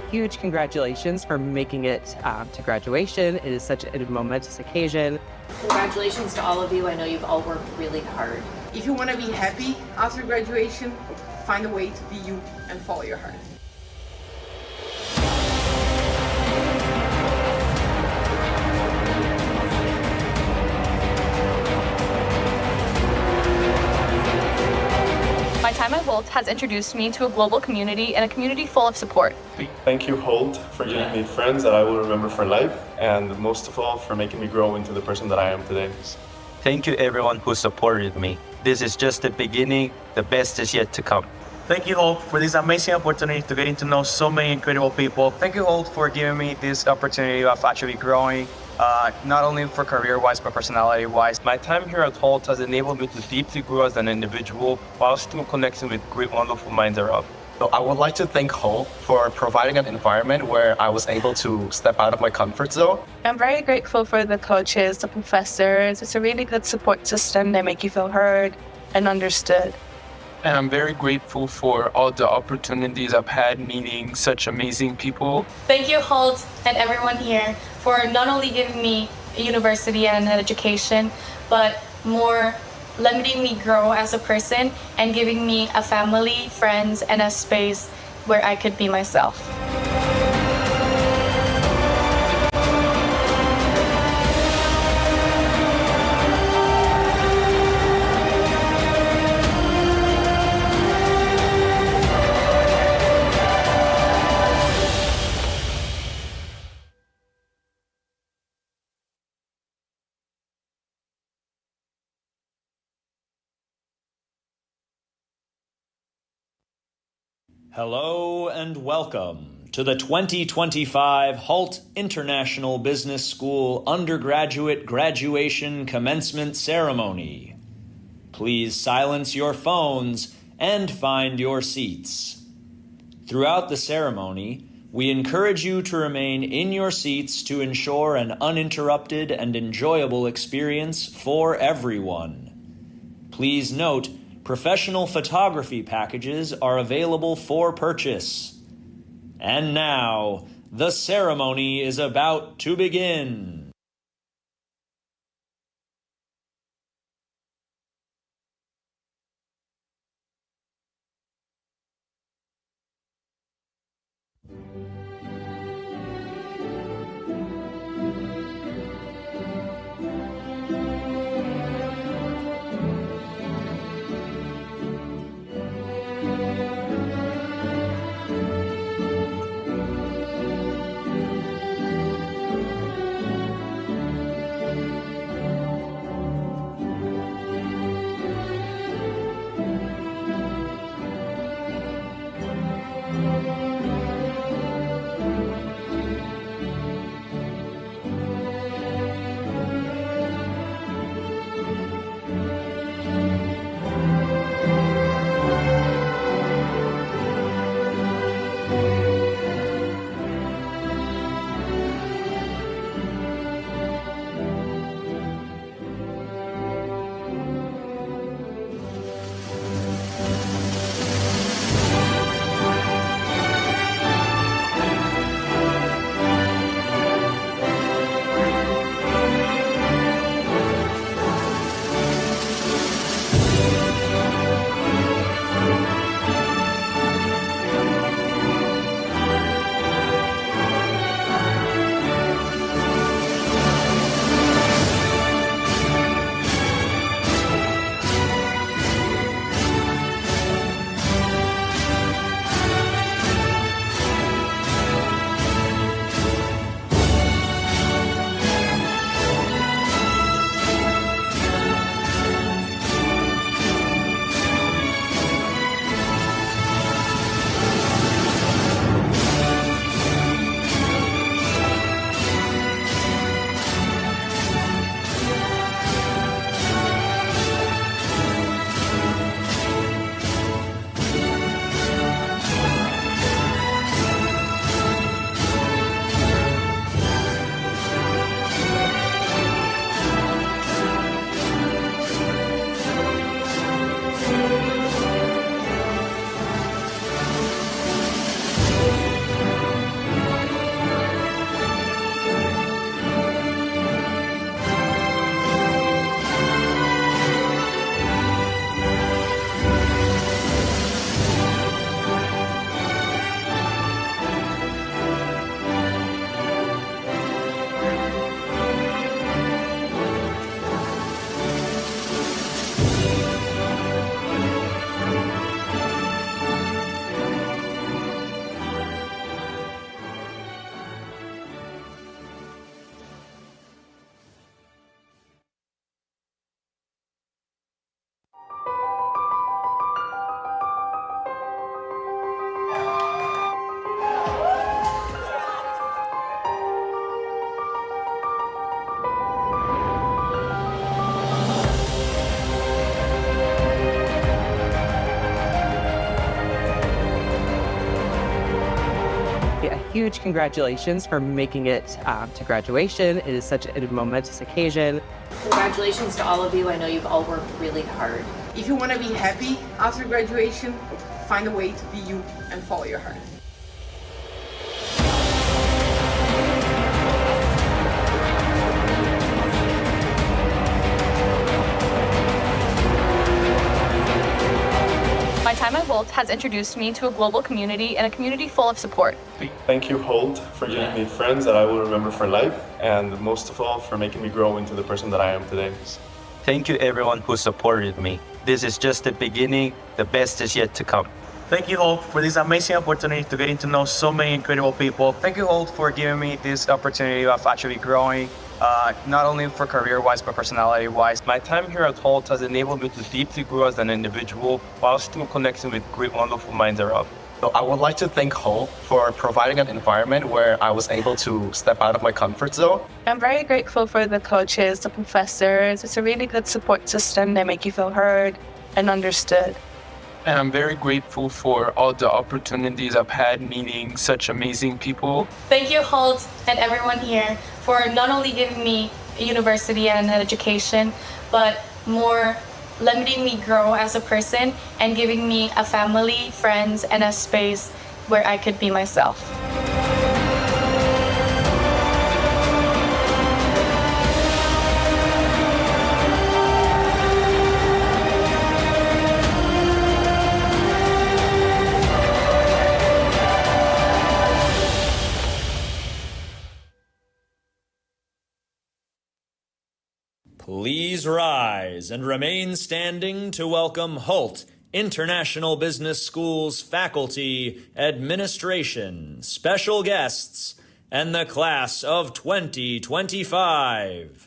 huge congratulations for making it to graduation. It is such a momentous occasion. Congratulations to all of you. I know you've all worked really hard. If you want to be happy after graduation, find a way to be you and follow your heart. My time at Hult has introduced me to a global community and a community full of support. Thank you, Hult, for giving me friends that I will remember for life, and most of all, for making me grow into the person that I am today. Thank you, everyone who supported me. This is just the beginning. The best is yet to come. Thank you, Hult, for this amazing opportunity to getting to know so many incredible people. Thank you, Hult, for giving me this opportunity of actually growing, not only for career-wise, but personality-wise. My time here at Hult has enabled me to deeply grow as an individual while still connecting with great, wonderful minds around. So I would like to thank Hult for providing an environment where I was able to step out of my comfort zone. I'm very grateful for the coaches, the professors. It's a really good support system. They make you feel heard and understood. And I'm very grateful for all the opportunities I've had meeting such amazing people. Thank you, Hult, and everyone here for not only giving me a university and an education, but more letting me grow as a person and giving me a family, friends, and a space where I could be myself. Hello and welcome to the 2025 Hult International Business School Undergraduate Graduation Commencement Ceremony. Please silence your phones and find your seats. Throughout the ceremony, we encourage you to remain in your seats to ensure an uninterrupted and enjoyable experience for everyone. Please note, professional photography packages are available for purchase. And now, the ceremony is about to begin. huge congratulations for making it to graduation. It is such a momentous occasion. Congratulations to all of you. I know you've all worked really hard. If you want to be happy after graduation, find a way to be you and follow your heart. My time at Hult has introduced me to a global community and a community full of support. Thank you, Hult, for giving me friends that I will remember for life, and most of all, for making me grow into the person that I am today. Thank you, everyone who supported me. This is just the beginning. The best is yet to come. Thank you, Hult, for this amazing opportunity to getting to know so many incredible people. Thank you, Hult, for giving me this opportunity of actually growing, not only for career-wise, but personality-wise. My time here at Hult has enabled me to deeply grow as an individual while still connecting with great, wonderful minds around. So I would like to thank Hult for providing an environment where I was able to step out of my comfort zone. I'm very grateful for the coaches, the professors. It's a really good support system. They make you feel heard and understood. And I'm very grateful for all the opportunities I've had meeting such amazing people. Thank you, Hult, and everyone here for not only giving me a university and an education, but more letting me grow as a person and giving me a family, friends, and a space where I could be myself. Please rise and remain standing to welcome Hult International Business School's faculty, administration, special guests, and the class of 2025.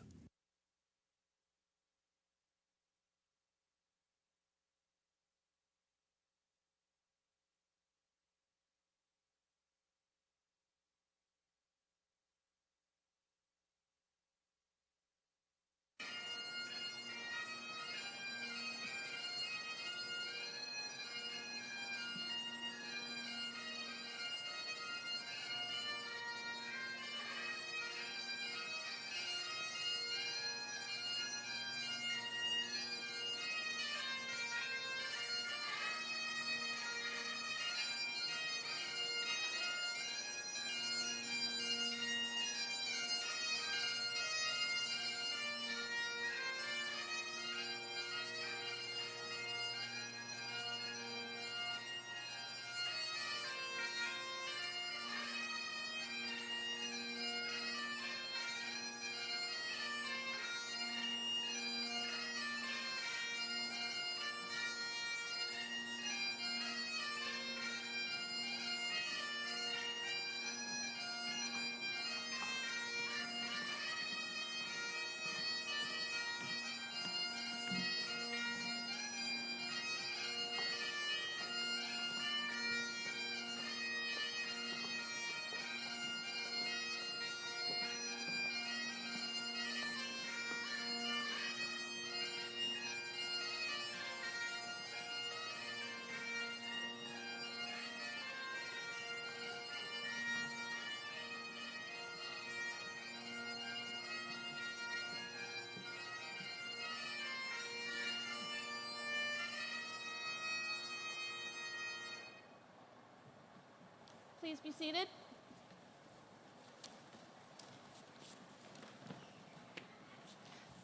Please be seated.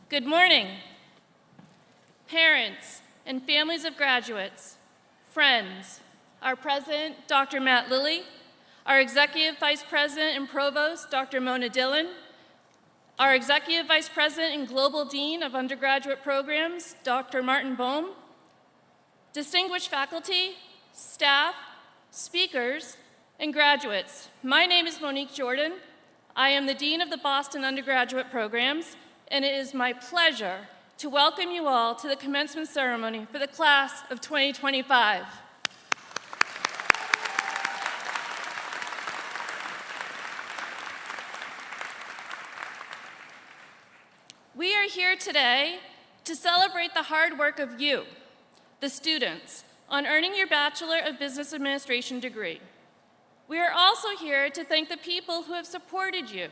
Good morning, parents and families of graduates, friends, our President, Dr. Matt Lilley, our Executive Vice President and Provost, Dr. Mona Dhillon, our Executive Vice President and Global Dean of Undergraduate Programs, Dr. Martin Bohm, distinguished faculty, staff, speakers, and graduates. My name is Monique Jordan. I am the Dean of the Boston Undergraduate Programs, and it is my pleasure to welcome you all to the commencement ceremony for the class of 2025. We are here today to celebrate the hard work of you, the students, on earning your Bachelor of Business Administration degree. We are also here to thank the people who have supported you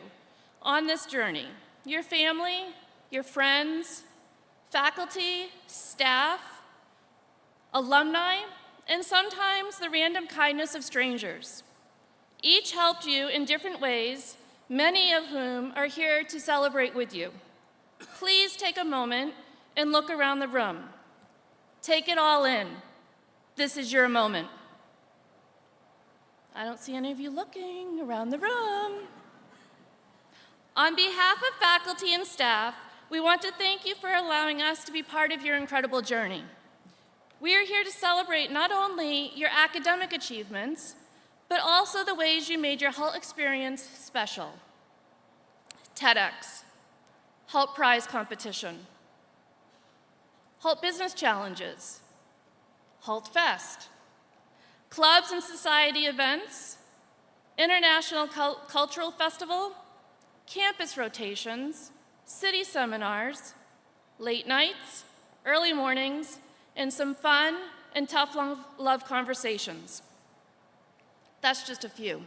on this journey, your family, your friends, faculty, staff, alumni, and sometimes the random kindness of strangers. Each helped you in different ways, many of whom are here to celebrate with you. Please take a moment and look around the room. Take it all in. This is your moment. I don't see any of you looking around the room. On behalf of faculty and staff, we want to thank you for allowing us to be part of your incredible journey. We are here to celebrate not only your academic achievements, but also the ways you made your Hult experience special. TEDx, Hult Prize Competition, Hult Business Challenges, Hult Fest, clubs and society events, International Cultural Festival, campus rotations, city seminars, late nights, early mornings, and some fun and tough love conversations. That's just a few.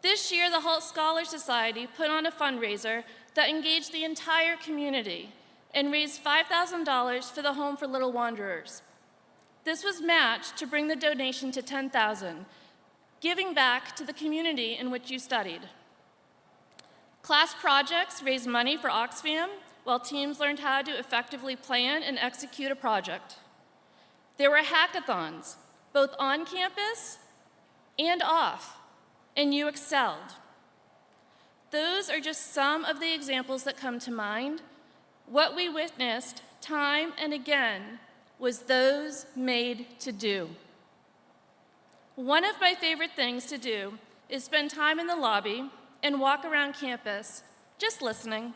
This year, the Hult Scholar Society put on a fundraiser that engaged the entire community and raised $5,000 for the Home for Little Wanderers. This was matched to bring the donation to $10,000, giving back to the community in which you studied. Class projects raised money for Oxfam, while teams learned how to effectively plan and execute a project. There were hackathons, both on campus and off, and you excelled. Those are just some of the examples that come to mind. What we witnessed time and again was those made to do. One of my favorite things to do is spend time in the lobby and walk around campus, just listening.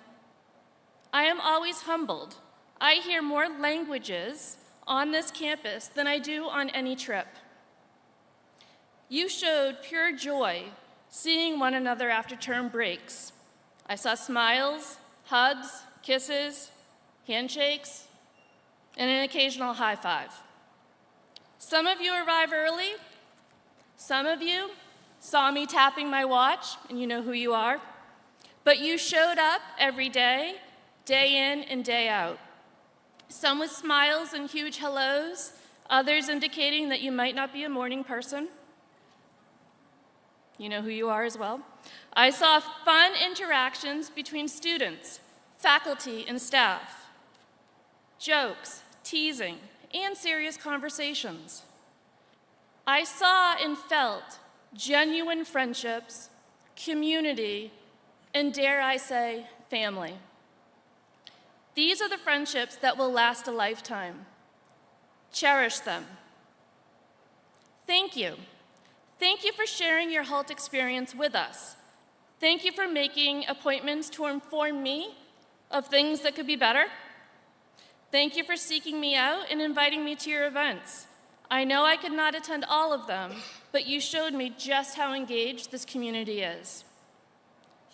I am always humbled. I hear more languages on this campus than I do on any trip. You showed pure joy seeing one another after term breaks. I saw smiles, hugs, kisses, handshakes, and an occasional high five. Some of you arrive early. Some of you saw me tapping my watch, and you know who you are. But you showed up every day, day in and day out. Some with smiles and huge hellos, others indicating that you might not be a morning person. You know who you are as well. I saw fun interactions between students, faculty, and staff. Jokes, teasing, and serious conversations. I saw and felt genuine friendships, community, and dare I say, family. These are the friendships that will last a lifetime. Cherish them. Thank you. Thank you for sharing your Hult experience with us. Thank you for making appointments to inform me of things that could be better. Thank you for seeking me out and inviting me to your events. I know I could not attend all of them, but you showed me just how engaged this community is.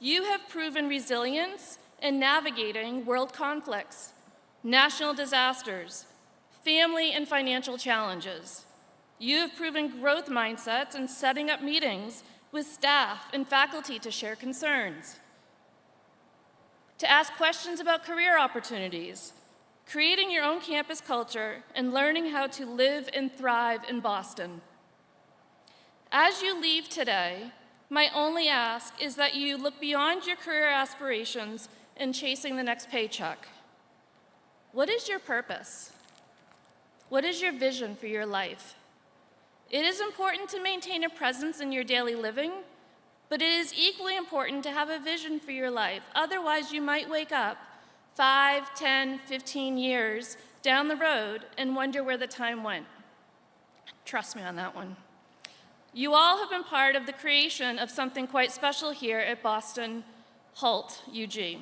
You have proven resilience in navigating world conflicts, national disasters, family and financial challenges. You have proven growth mindsets in setting up meetings with staff and faculty to share concerns, to ask questions about career opportunities, creating your own campus culture, and learning how to live and thrive in Boston. As you leave today, my only ask is that you look beyond your career aspirations and chasing the next paycheck. What is your purpose? What is your vision for your life? It is important to maintain a presence in your daily living, but it is equally important to have a vision for your life. Otherwise, you might wake up 5, 10, 15 years down the road and wonder where the time went. Trust me on that one. You all have been part of the creation of something quite special here at Boston Hult UG.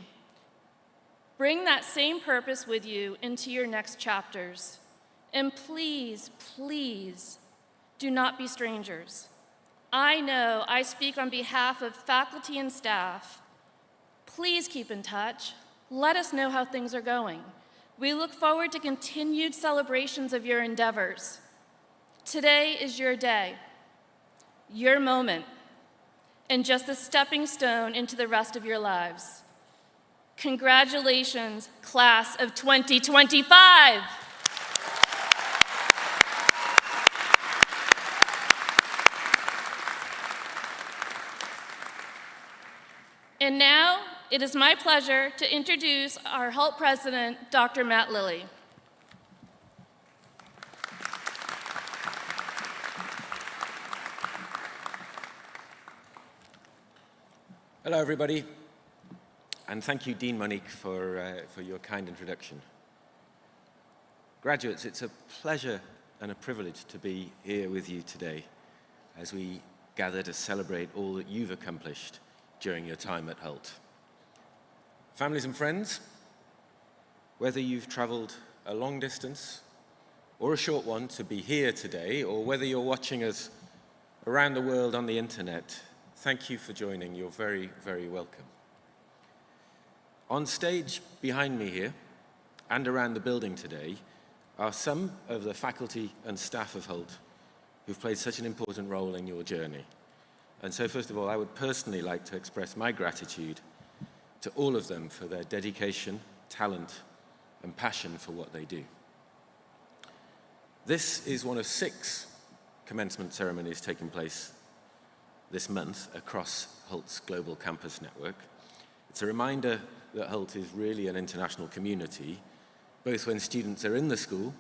Bring that same purpose with you into your next chapters. And please, please, do not be strangers. I know I speak on behalf of faculty and staff. Please keep in touch. Let us know how things are going. We look forward to continued celebrations of your endeavors. Today is your day. your moment, and just a stepping stone into the rest of your lives. Congratulations, class of 2025! And now, it is my pleasure to introduce our Hult president, Dr. Matt Lilley. Hello, everybody, and thank you, Dean Monique, for your kind introduction. Graduates, it's a pleasure and a privilege to be here with you today as we gather to celebrate all that you've accomplished during your time at Hult. Families and friends, whether you've traveled a long distance or a short one to be here today, or whether you're watching us around the world on the internet, thank you for joining. You're very, very welcome. On stage behind me here and around the building today are some of the faculty and staff of Hult who've played such an important role in your journey. And so first of all, I would personally like to express my gratitude to all of them for their dedication, talent, and passion for what they do. This is one of 6 commencement ceremonies taking place this month across Hult's global campus network. It's a reminder that Hult is really an international community, both when students are in the school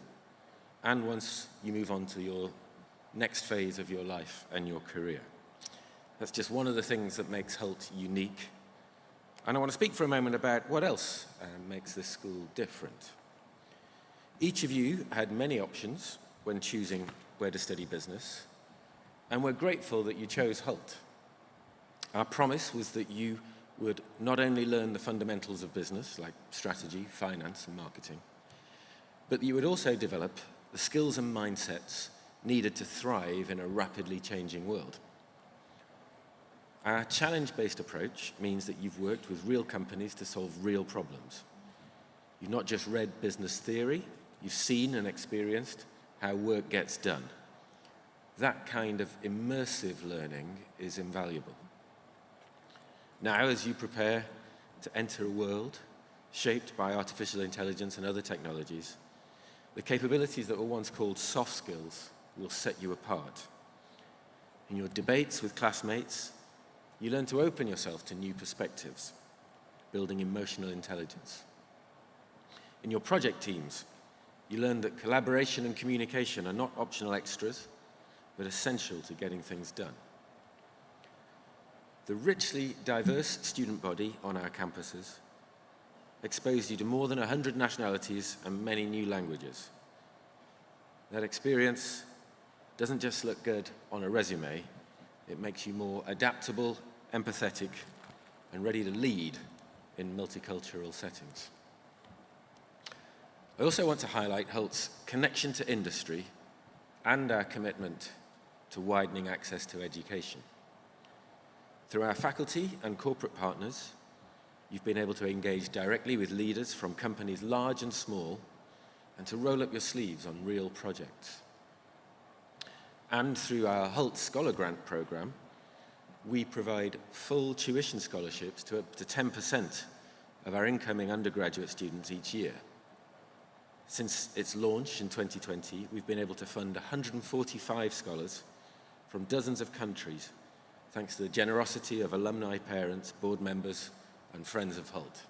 and once you move on to your next phase of your life and your career. That's just one of the things that makes Hult unique. And I want to speak for a moment about what else makes this school different. Each of you had many options when choosing where to study business, and we're grateful that you chose Hult. Our promise was that you would not only learn the fundamentals of business, like strategy, finance, and marketing, but that you would also develop the skills and mindsets needed to thrive in a rapidly changing world. Our challenge-based approach means that you've worked with real companies to solve real problems. You've not just read business theory, you've seen and experienced how work gets done. That kind of immersive learning is invaluable. Now, as you prepare to enter a world shaped by artificial intelligence and other technologies, the capabilities that were once called soft skills will set you apart. In your debates with classmates, you learn to open yourself to new perspectives, building emotional intelligence. In your project teams, you learn that collaboration and communication are not optional extras, but essential to getting things done. The richly diverse student body on our campuses exposed you to more than 100 nationalities and many new languages. That experience doesn't just look good on a resume, it makes you more adaptable, empathetic, and ready to lead in multicultural settings. I also want to highlight Hult's connection to industry and our commitment to widening access to education. Through our faculty and corporate partners, you've been able to engage directly with leaders from companies large and small and to roll up your sleeves on real projects. And through our Hult Scholar Grant program, we provide full tuition scholarships to up to 10% of our incoming undergraduate students each year. Since its launch in 2020, we've been able to fund 145 scholars from dozens of countries, thanks to the generosity of alumni, parents, board members, and friends of Hult.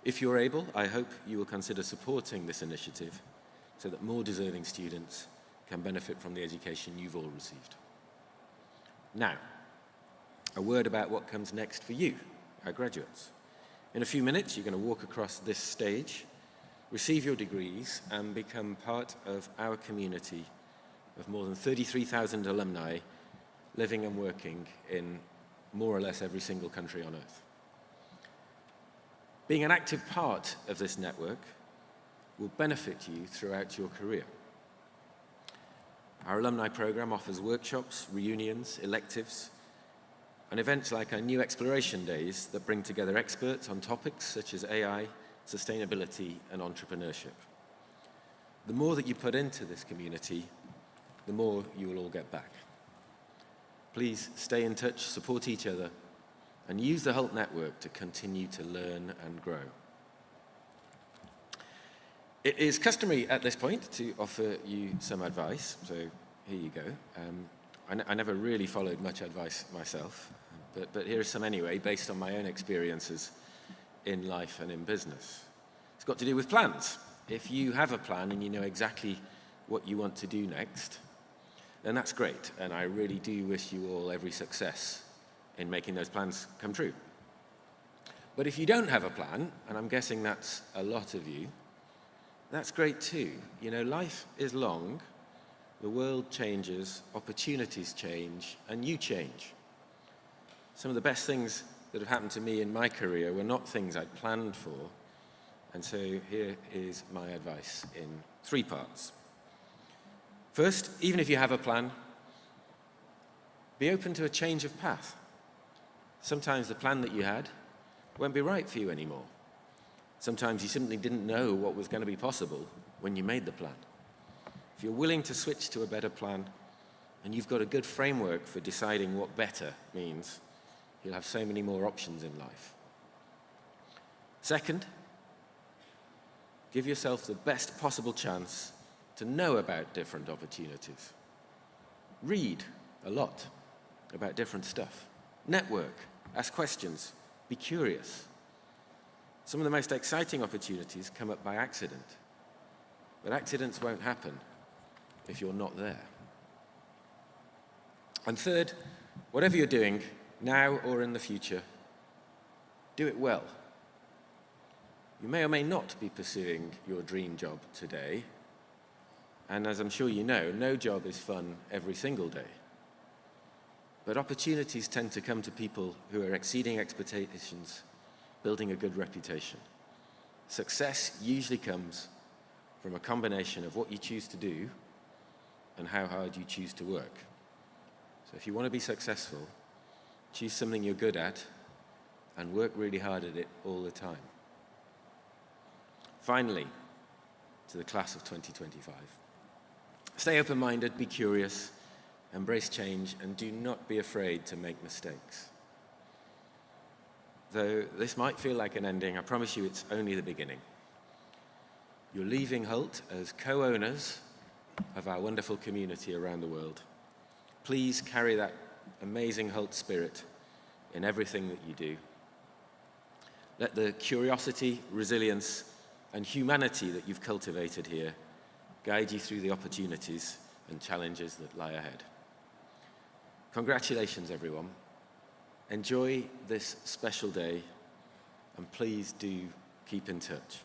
If you're able, I hope you will consider supporting this initiative so that more deserving students can benefit from the education you've all received. Now, a word about what comes next for you, our graduates. In a few minutes, you're going to walk across this stage, receive your degrees, and become part of our community of more than 33,000 alumni living and working in more or less every single country on earth. Being an active part of this network will benefit you throughout your career. Our alumni program offers workshops, reunions, electives, and events like our new exploration days that bring together experts on topics such as AI, sustainability, and entrepreneurship. The more that you put into this community, the more you will all get back. Please stay in touch, support each other, and use the Hult network to continue to learn and grow. It is customary at this point to offer you some advice, so here you go. I never really followed much advice myself, but here is some anyway, based on my own experiences in life and in business. It's got to do with plans. If you have a plan and you know exactly what you want to do next, then that's great, and I really do wish you all every success in making those plans come true. But if you don't have a plan, and I'm guessing that's a lot of you, that's great too. You know, life is long, the world changes, opportunities change, and you change. Some of the best things that have happened to me in my career were not things I'd planned for, and so here is my advice in 3 parts. First, even if you have a plan, be open to a change of path. Sometimes the plan that you had won't be right for you anymore. Sometimes you simply didn't know what was going to be possible when you made the plan. If you're willing to switch to a better plan, and you've got a good framework for deciding what better means, you'll have so many more options in life. Second, give yourself the best possible chance to know about different opportunities. Read a lot about different stuff. Network, ask questions, be curious. Some of the most exciting opportunities come up by accident, but accidents won't happen if you're not there. And third, whatever you're doing, now or in the future, do it well. You may or may not be pursuing your dream job today, and as I'm sure you know, no job is fun every single day. But opportunities tend to come to people who are exceeding expectations, building a good reputation. Success usually comes from a combination of what you choose to do and how hard you choose to work. So if you want to be successful, choose something you're good at and work really hard at it all the time. Finally, to the class of 2025. Stay open-minded, be curious, embrace change, and do not be afraid to make mistakes. Though this might feel like an ending, I promise you it's only the beginning. You're leaving Hult as co-owners of our wonderful community around the world. Please carry that amazing Hult spirit in everything that you do. Let the curiosity, resilience, and humanity that you've cultivated here guide you through the opportunities and challenges that lie ahead. Congratulations, everyone. Enjoy this special day, and please do keep in touch.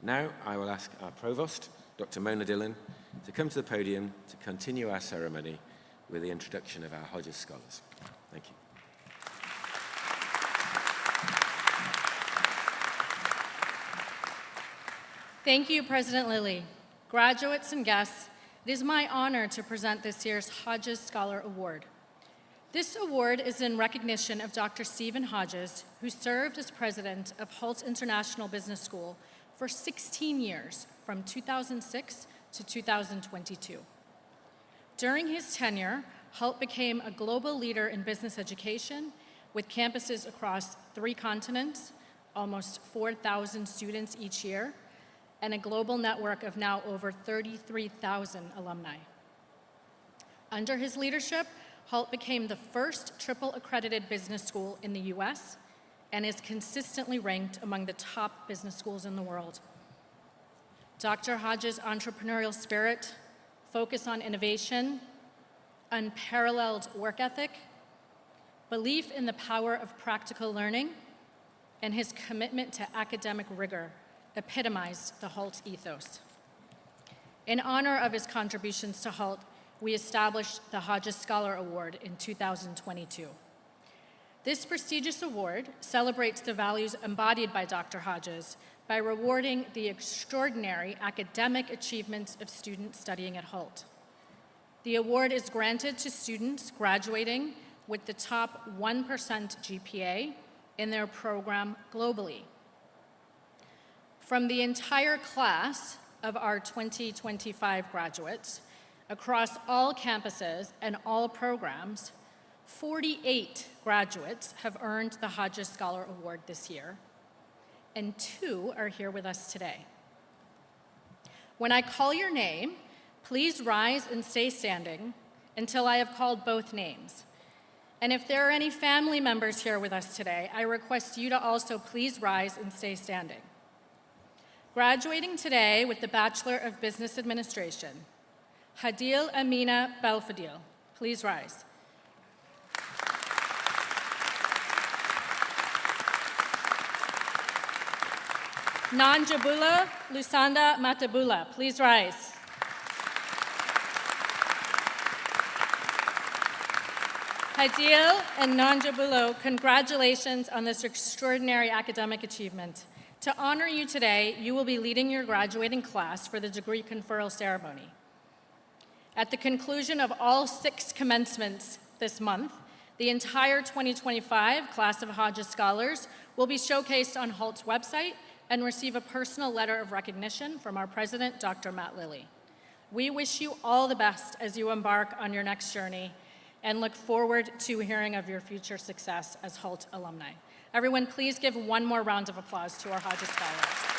Now I will ask our Provost, Dr. Mona Dhillon, to come to the podium to continue our ceremony with the introduction of our Hodges Scholars. Thank you. Thank you, President Lilley. Graduates and guests, it is my honor to present this year's Hodges Scholar Award. This award is in recognition of Dr. Stephen Hodges, who served as president of Hult International Business School for 16 years, from 2006 to 2022. During his tenure, Hult became a global leader in business education with campuses across 3 continents, almost 4,000 students each year, and a global network of now over 33,000 alumni. Under his leadership, Hult became the first triple accredited business school in the US and is consistently ranked among the top business schools in the world. Dr. Hodges' entrepreneurial spirit, focus on innovation, unparalleled work ethic, belief in the power of practical learning, and his commitment to academic rigor epitomized the Hult ethos. In honor of his contributions to Hult, we established the Hodges Scholar Award in 2022. This prestigious award celebrates the values embodied by Dr. Hodges by rewarding the extraordinary academic achievements of students studying at Hult. The award is granted to students graduating with the top 1% GPA in their program globally. From the entire class of our 2025 graduates, Across all campuses and all programs, 48 graduates have earned the Hodges Scholar Award this year, and 2 are here with us today. When I call your name, please rise and stay standing until I have called both names. And if there are any family members here with us today, I request you to also please rise and stay standing. Graduating today with the Bachelor of Business Administration, Hadil Amina Belfadil. Please rise. Nanjabula Lusanda Matabula. Please rise. Hadil and Nanjabulo, congratulations on this extraordinary academic achievement. To honor you today, you will be leading your graduating class for the degree conferral ceremony. At the conclusion of all 6 commencements this month, the entire 2025 class of Hodges Scholars will be showcased on Hult's website and receive a personal letter of recognition from our president, Dr. Matt Lilley. We wish you all the best as you embark on your next journey and look forward to hearing of your future success as Hult alumni. Everyone, please give one more round of applause to our Hodges Scholars.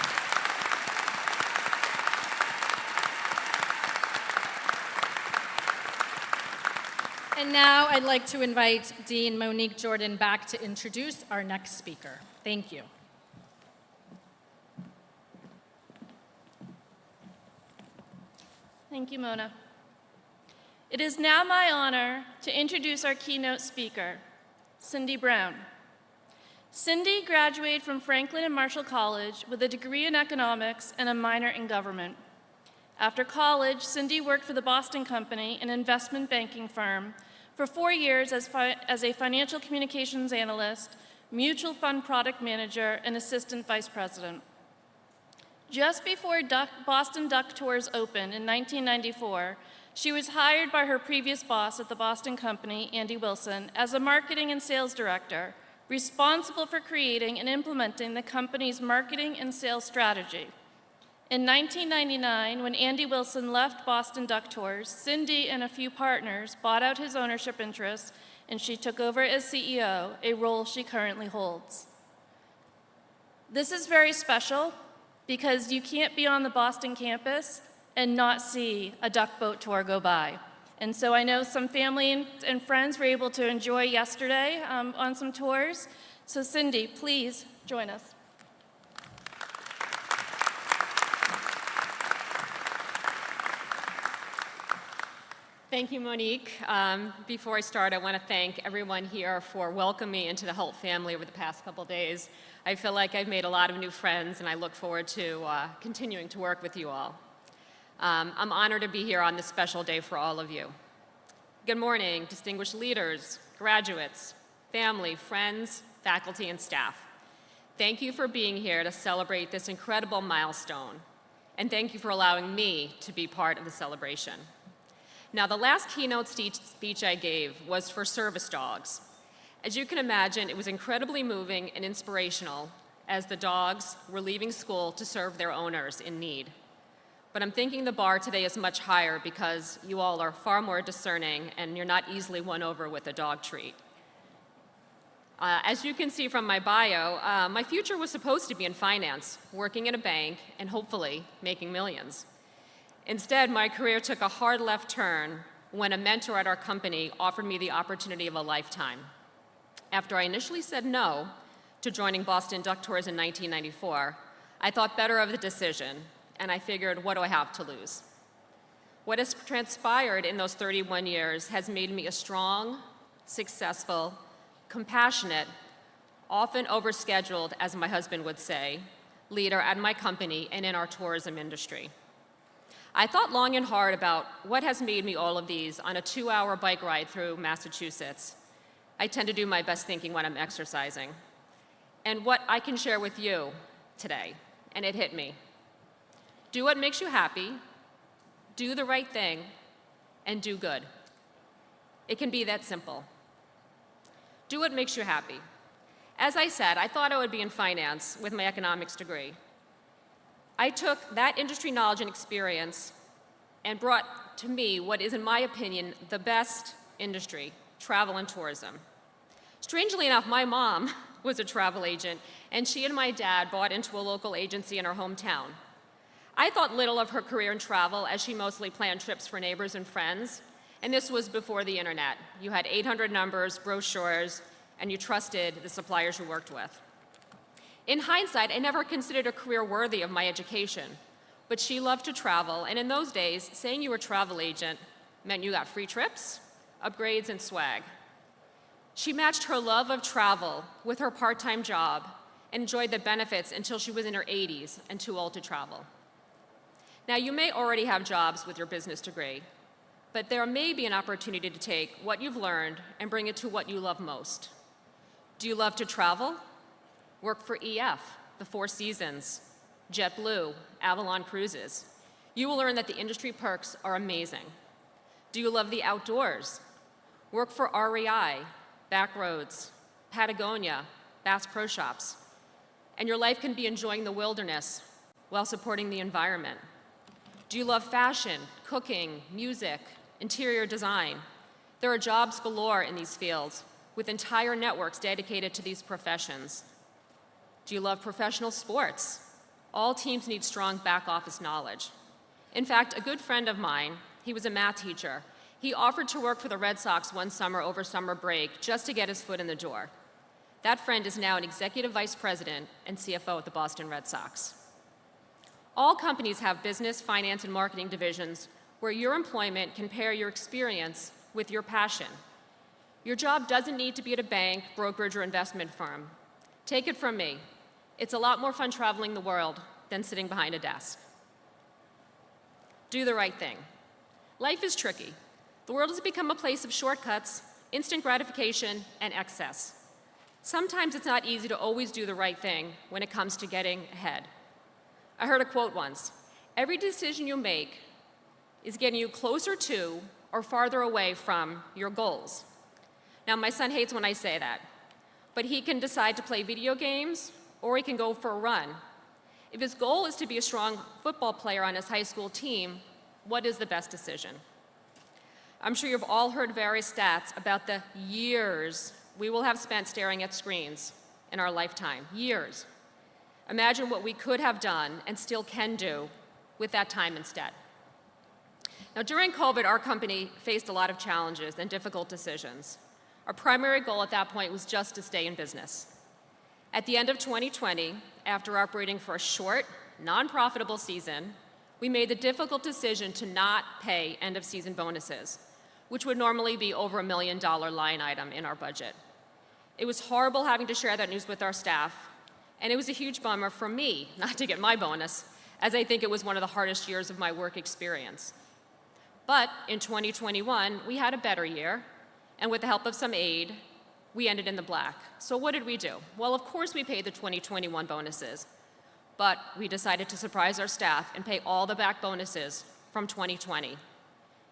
And now I'd like to invite Dean Monique Jordan back to introduce our next speaker. Thank you. Thank you, Mona. It is now my honor to introduce our keynote speaker, Cindy Brown. Cindy graduated from Franklin and Marshall College with a degree in economics and a minor in government. After college, Cindy worked for the Boston Company, an investment banking firm, for 4 years as a financial communications analyst, mutual fund product manager, and assistant vice president. Just before Boston Duck Tours opened in 1994, she was hired by her previous boss at the Boston Company, Andy Wilson, as a marketing and sales director, responsible for creating and implementing the company's marketing and sales strategy. In 1999, when Andy Wilson left Boston Duck Tours, Cindy and a few partners bought out his ownership interests, and she took over as CEO, a role she currently holds. This is very special because you can't be on the Boston campus and not see a duck boat tour go by. And so I know some family and friends were able to enjoy yesterday on some tours. So Cindy, please join us. Thank you, Monique. Before I start, I want to thank everyone here for welcoming me into the Hult family over the past couple of days. I feel like I've made a lot of new friends, and I look forward to continuing to work with you all. I'm honored to be here on this special day for all of you. Good morning, distinguished leaders, graduates, family, friends, faculty, and staff. Thank you for being here to celebrate this incredible milestone, and thank you for allowing me to be part of the celebration. Now, the last keynote speech I gave was for service dogs. As you can imagine, it was incredibly moving and inspirational as the dogs were leaving school to serve their owners in need. But I'm thinking the bar today is much higher because you all are far more discerning and you're not easily won over with a dog treat. As you can see from my bio, my future was supposed to be in finance, working in a bank, and hopefully making millions. Instead, my career took a hard left turn when a mentor at our company offered me the opportunity of a lifetime. After I initially said no to joining Boston Duck Tours in 1994, I thought better of the decision, and I figured, what do I have to lose? What has transpired in those 31 years has made me a strong, successful, compassionate, often overscheduled, as my husband would say, leader at my company and in our tourism industry. I thought long and hard about what has made me all of these on a 2-hour bike ride through Massachusetts. I tend to do my best thinking when I'm exercising. And what I can share with you today, and it hit me. Do what makes you happy, do the right thing, and do good. It can be that simple. Do what makes you happy. As I said, I thought I would be in finance with my economics degree. I took that industry knowledge and experience and brought to me what is, in my opinion, the best industry, travel and tourism. Strangely enough, my mom was a travel agent, and she and my dad bought into a local agency in our hometown. I thought little of her career in travel, as she mostly planned trips for neighbors and friends, and this was before the internet. You had 800 numbers, brochures, and you trusted the suppliers you worked with. In hindsight, I never considered a career worthy of my education, but she loved to travel, and in those days, saying you were a travel agent meant you got free trips, upgrades, and swag. She matched her love of travel with her part-time job and enjoyed the benefits until she was in her 80s and too old to travel. Now, you may already have jobs with your business degree, but there may be an opportunity to take what you've learned and bring it to what you love most. Do you love to travel? Work for EF, the Four Seasons, JetBlue, Avalon Cruises. You will learn that the industry perks are amazing. Do you love the outdoors? Work for REI, Backroads, Patagonia, Bass Pro Shops. And your life can be enjoying the wilderness while supporting the environment. Do you love fashion, cooking, music, interior design? There are jobs galore in these fields, with entire networks dedicated to these professions. Do you love professional sports? All teams need strong back office knowledge. In fact, a good friend of mine, he was a math teacher. He offered to work for the Red Sox one summer over summer break just to get his foot in the door. That friend is now an executive vice president and CFO at the Boston Red Sox. All companies have business, finance, and marketing divisions where your employment can pair your experience with your passion. Your job doesn't need to be at a bank, brokerage, or investment firm. Take it from me. It's a lot more fun traveling the world than sitting behind a desk. Do the right thing. Life is tricky. The world has become a place of shortcuts, instant gratification, and excess. Sometimes it's not easy to always do the right thing when it comes to getting ahead. I heard a quote once: every decision you make is getting you closer to or farther away from your goals. Now, my son hates when I say that, but he can decide to play video games or he can go for a run. If his goal is to be a strong football player on his high school team, what is the best decision? I'm sure you've all heard various stats about the years we will have spent staring at screens in our lifetime. Years. Imagine what we could have done and still can do with that time instead. Now, during COVID, our company faced a lot of challenges and difficult decisions. Our primary goal at that point was just to stay in business. At the end of 2020, after operating for a short, non-profitable season, we made the difficult decision to not pay end-of-season bonuses, which would normally be over $1 million line item in our budget. It was horrible having to share that news with our staff, and it was a huge bummer for me not to get my bonus, as I think it was one of the hardest years of my work experience. But in 2021, we had a better year, and with the help of some aid, we ended in the black. So what did we do? Well, of course we paid the 2021 bonuses, but we decided to surprise our staff and pay all the back bonuses from 2020.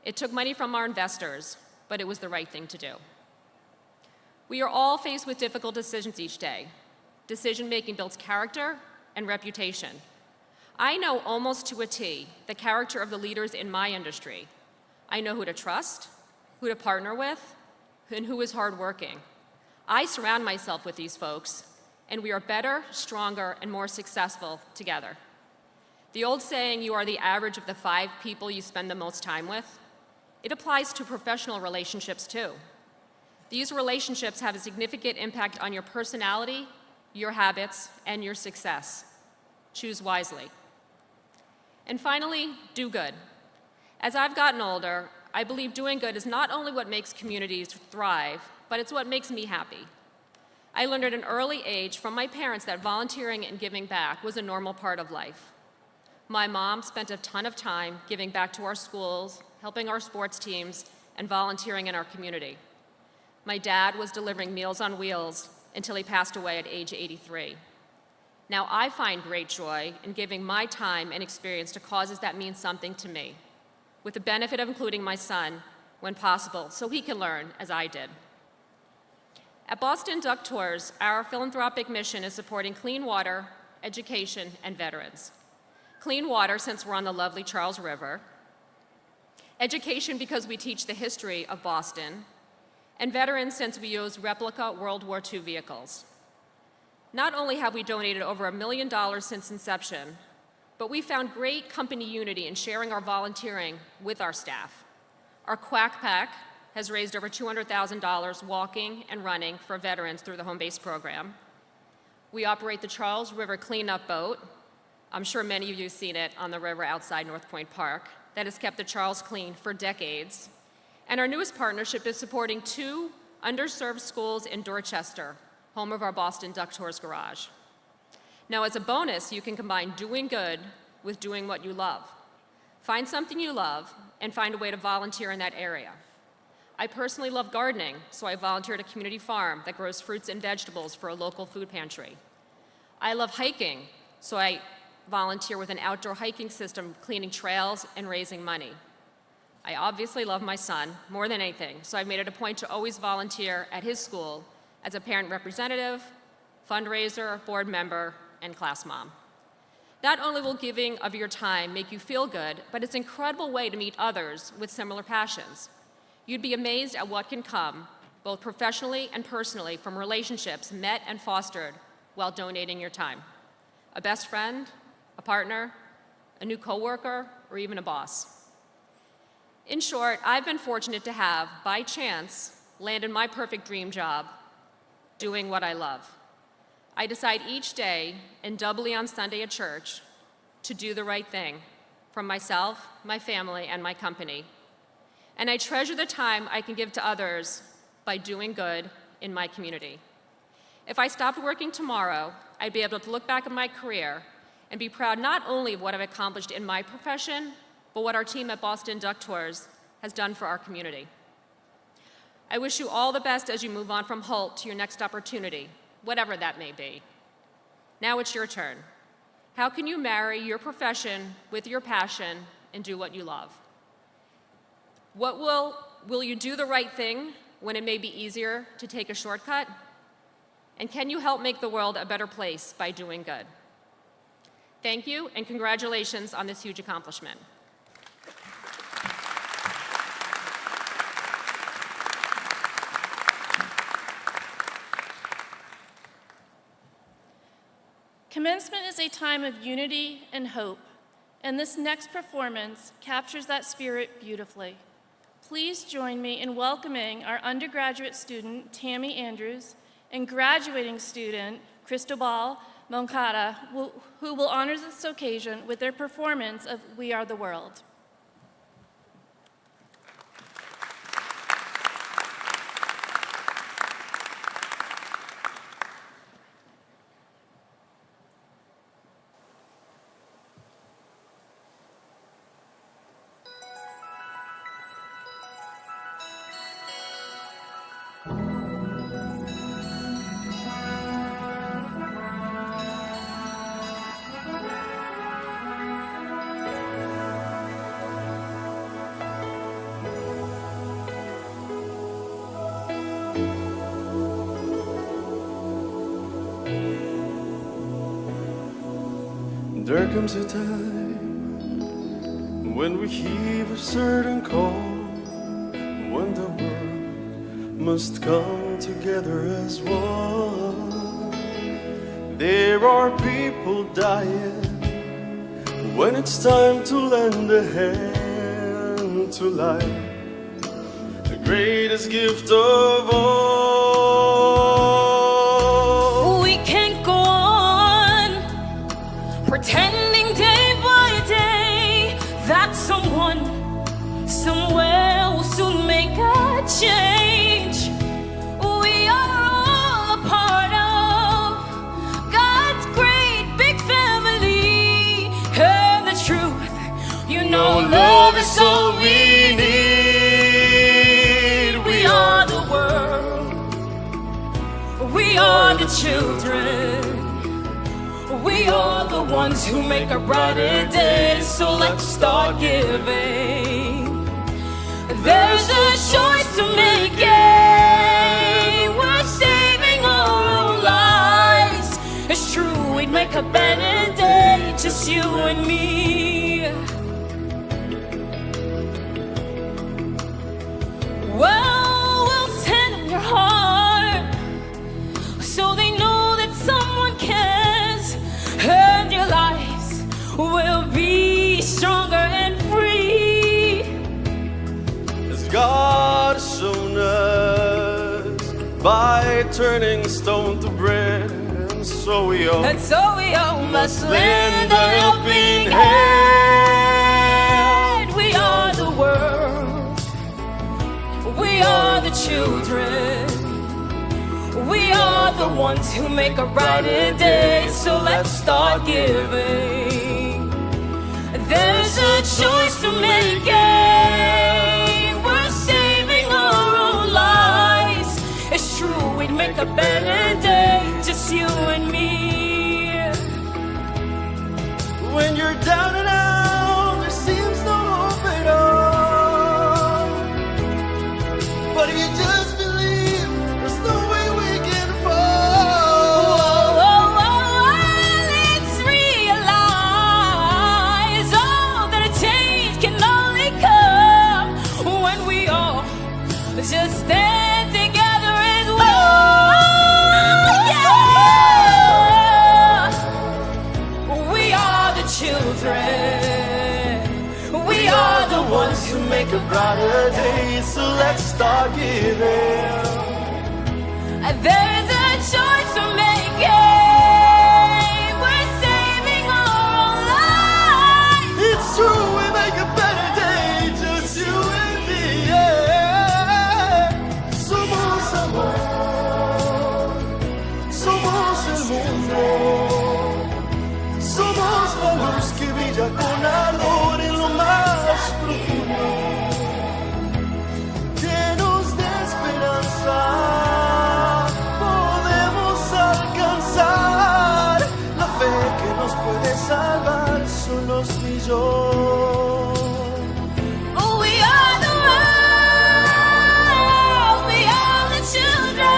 It took money from our investors, but it was the right thing to do. We are all faced with difficult decisions each day. Decision-making builds character and reputation. I know almost to a T the character of the leaders in my industry. I know who to trust, who to partner with, and who is hardworking. I surround myself with these folks, and we are better, stronger, and more successful together. The old saying, you are the average of the 5 people you spend the most time with, it applies to professional relationships too. These relationships have a significant impact on your personality, your habits, and your success. Choose wisely. And finally, do good. As I've gotten older, I believe doing good is not only what makes communities thrive, but it's what makes me happy. I learned at an early age from my parents that volunteering and giving back was a normal part of life. My mom spent a ton of time giving back to our schools, helping our sports teams, and volunteering in our community. My dad was delivering Meals on Wheels until he passed away at age 83. Now I find great joy in giving my time and experience to causes that mean something to me, with the benefit of including my son when possible, so he can learn as I did. At Boston Duck Tours, our philanthropic mission is supporting clean water, education, and veterans. Clean water, since we're on the lovely Charles River. education because we teach the history of Boston, and veterans since we use replica World War II vehicles. Not only have we donated over $1 million since inception, but we found great company unity in sharing our volunteering with our staff. Our Quack Pack has raised over $200,000 walking and running for veterans through the home base program. We operate the Charles River Cleanup Boat. I'm sure many of you have seen it on the river outside North Point Park. That has kept the Charles clean for decades. And our newest partnership is supporting 2 underserved schools in Dorchester, home of our Boston Duck Tours Garage. Now, as a bonus, you can combine doing good with doing what you love. Find something you love and find a way to volunteer in that area. I personally love gardening, so I volunteer at a community farm that grows fruits and vegetables for a local food pantry. I love hiking, so I volunteer with an outdoor hiking system, cleaning trails and raising money. I obviously love my son more than anything, so I've made it a point to always volunteer at his school as a parent representative, fundraiser, board member, and class mom. Not only will giving of your time make you feel good, but it's an incredible way to meet others with similar passions. You'd be amazed at what can come, both professionally and personally, from relationships met and fostered while donating your time. A best friend, a partner, a new coworker, or even a boss. In short, I've been fortunate to have, by chance, landed my perfect dream job, doing what I love. I decide each day, and doubly on Sunday at church, to do the right thing for myself, my family, and my company. And I treasure the time I can give to others by doing good in my community. If I stopped working tomorrow, I'd be able to look back at my career and be proud not only of what I've accomplished in my profession, but what our team at Boston Duck Tours has done for our community. I wish you all the best as you move on from Hult to your next opportunity, whatever that may be. Now it's your turn. How can you marry your profession with your passion and do what you love? Will you do the right thing when it may be easier to take a shortcut? And can you help make the world a better place by doing good? Thank you, and congratulations on this huge accomplishment. Commencement is a time of unity and hope, and this next performance captures that spirit beautifully. Please join me in welcoming our undergraduate student, Tami Andrews, and graduating student, Cristobal Moncada, who will honor this occasion with their performance of We Are the World. There comes a time when we heave a certain call, when the world must come together as one. There are people dying when it's time to lend a hand to life, the greatest gift of all. We can't go on pretending day by day that someone somewhere will soon make a change. We are all a part of God's great big family, and the truth, you know, love is all we need. We are the world, we are the children, we are the ones who make a brighter day. So let's start giving. There's a choice to make, yeah. We're saving our own lives. It's true, we'd make a better day, just you and me. by turning stone to bread. And so we all must lend a helping hand. We are the world. We are the children. We are the ones who make a brighter day. So let's start giving. There's a choice to make. We're saving our own lives. It's true, we'd make a better day, just you and me. when you're down and out, there seems no hope at all. But if you just believe, there's no way we can fall. Let's realize that a change can only come when we all just stand together as one. We are the children. We are the ones who make a brighter day. So let's start giving. There's a choice to make. We're saving our own lives. It's true, we make a better day, just you and me. Yeah. Somos amor, somos el mundo. Somos la luz que brilla con ardor en lo más profundo. Llenos de esperanza, podemos alcanzar la fe que nos puede salvar, solos ni yo. We are the world. We are the children.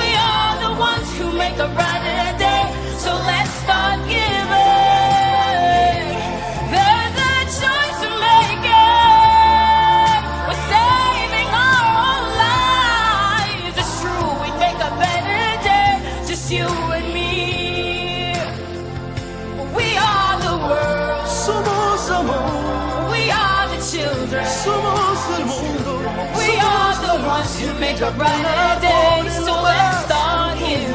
We are the ones who make a brighter day. So let's start giving. There's a choice to make. We're saving our own lives. It's true, we'd make a better day, just you and me. We are the world. Somos amor, We are the children. somos el mundo. We are the ones who make a brighter day. So let's start giving.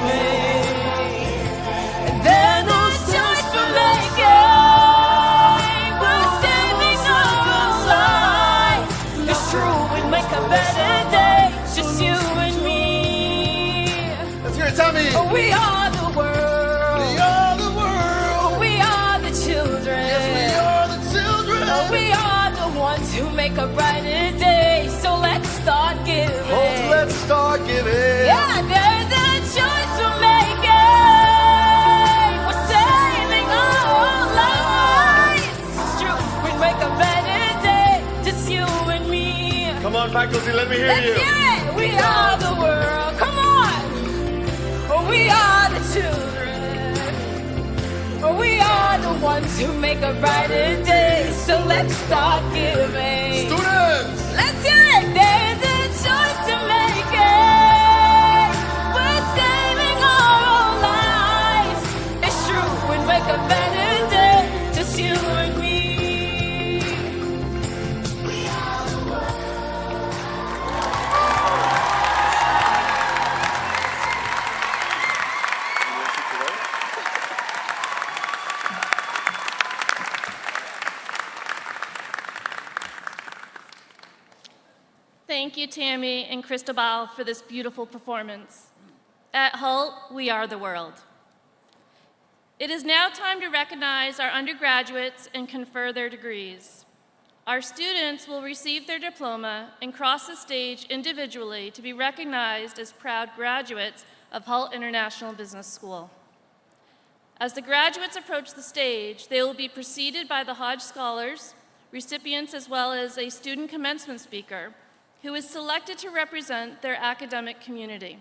There's no choice to make. We're saving our own lives. It's true, we'd make a better day, just you and me. Let's hear it, Tami. We are the world. We are the world. We are the children. Yes, we are the children. We are the ones who make a brighter day. So let's start giving. Oh, let's start giving. Yeah, there's a choice to make. We're saving our own lives. It's true, we make a better day, just you and me. Come on, faculty, let me hear Let's you. hear it. We are the world. Come on. We are the children. We are the ones who make a brighter day. So let's start giving. Students! Let's hear it. There's a choice to make. We're saving our own lives. It's true, we'd make a better day, just you and me. We are the Thank you, Tami and Cristobal, for this beautiful performance. At Hult, we are the world. It is now time to recognize our undergraduates and confer their degrees. Our students will receive their diploma and cross the stage individually to be recognized as proud graduates of Hult International Business School. As the graduates approach the stage, they will be preceded by the Hodges Scholars, recipients, as well as a student commencement speaker, who is selected to represent their academic community.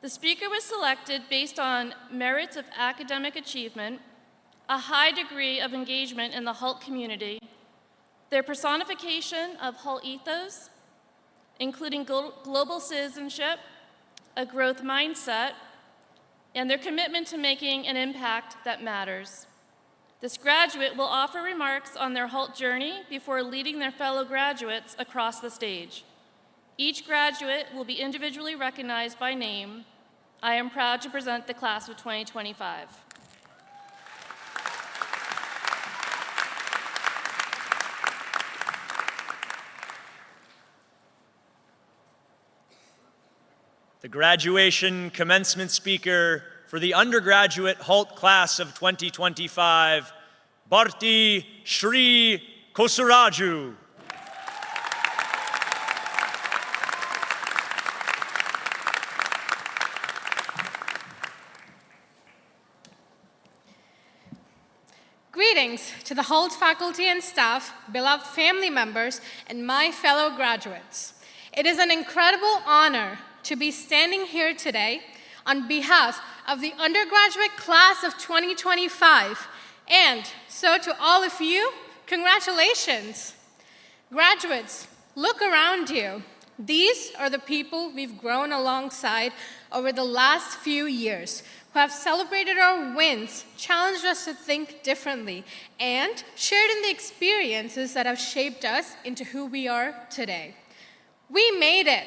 The speaker was selected based on merits of academic achievement, a high degree of engagement in the Hult community, their personification of Hult ethos, including global citizenship, a growth mindset, and their commitment to making an impact that matters. This graduate will offer remarks on their Hult journey before leading their fellow graduates across the stage. Each graduate will be individually recognized by name. I am proud to present the class of 2025. The graduation commencement speaker for the undergraduate Hult class of 2025, Bharathi Shri Kosaraju. Greetings to the Hult faculty and staff, beloved family members, and my fellow graduates. It is an incredible honor to be standing here today on behalf of the undergraduate class of 2025. And so to all of you, congratulations. Graduates, look around you. These are the people we've grown alongside over the last few years, who have celebrated our wins, challenged us to think differently, and shared in the experiences that have shaped us into who we are today. We made it.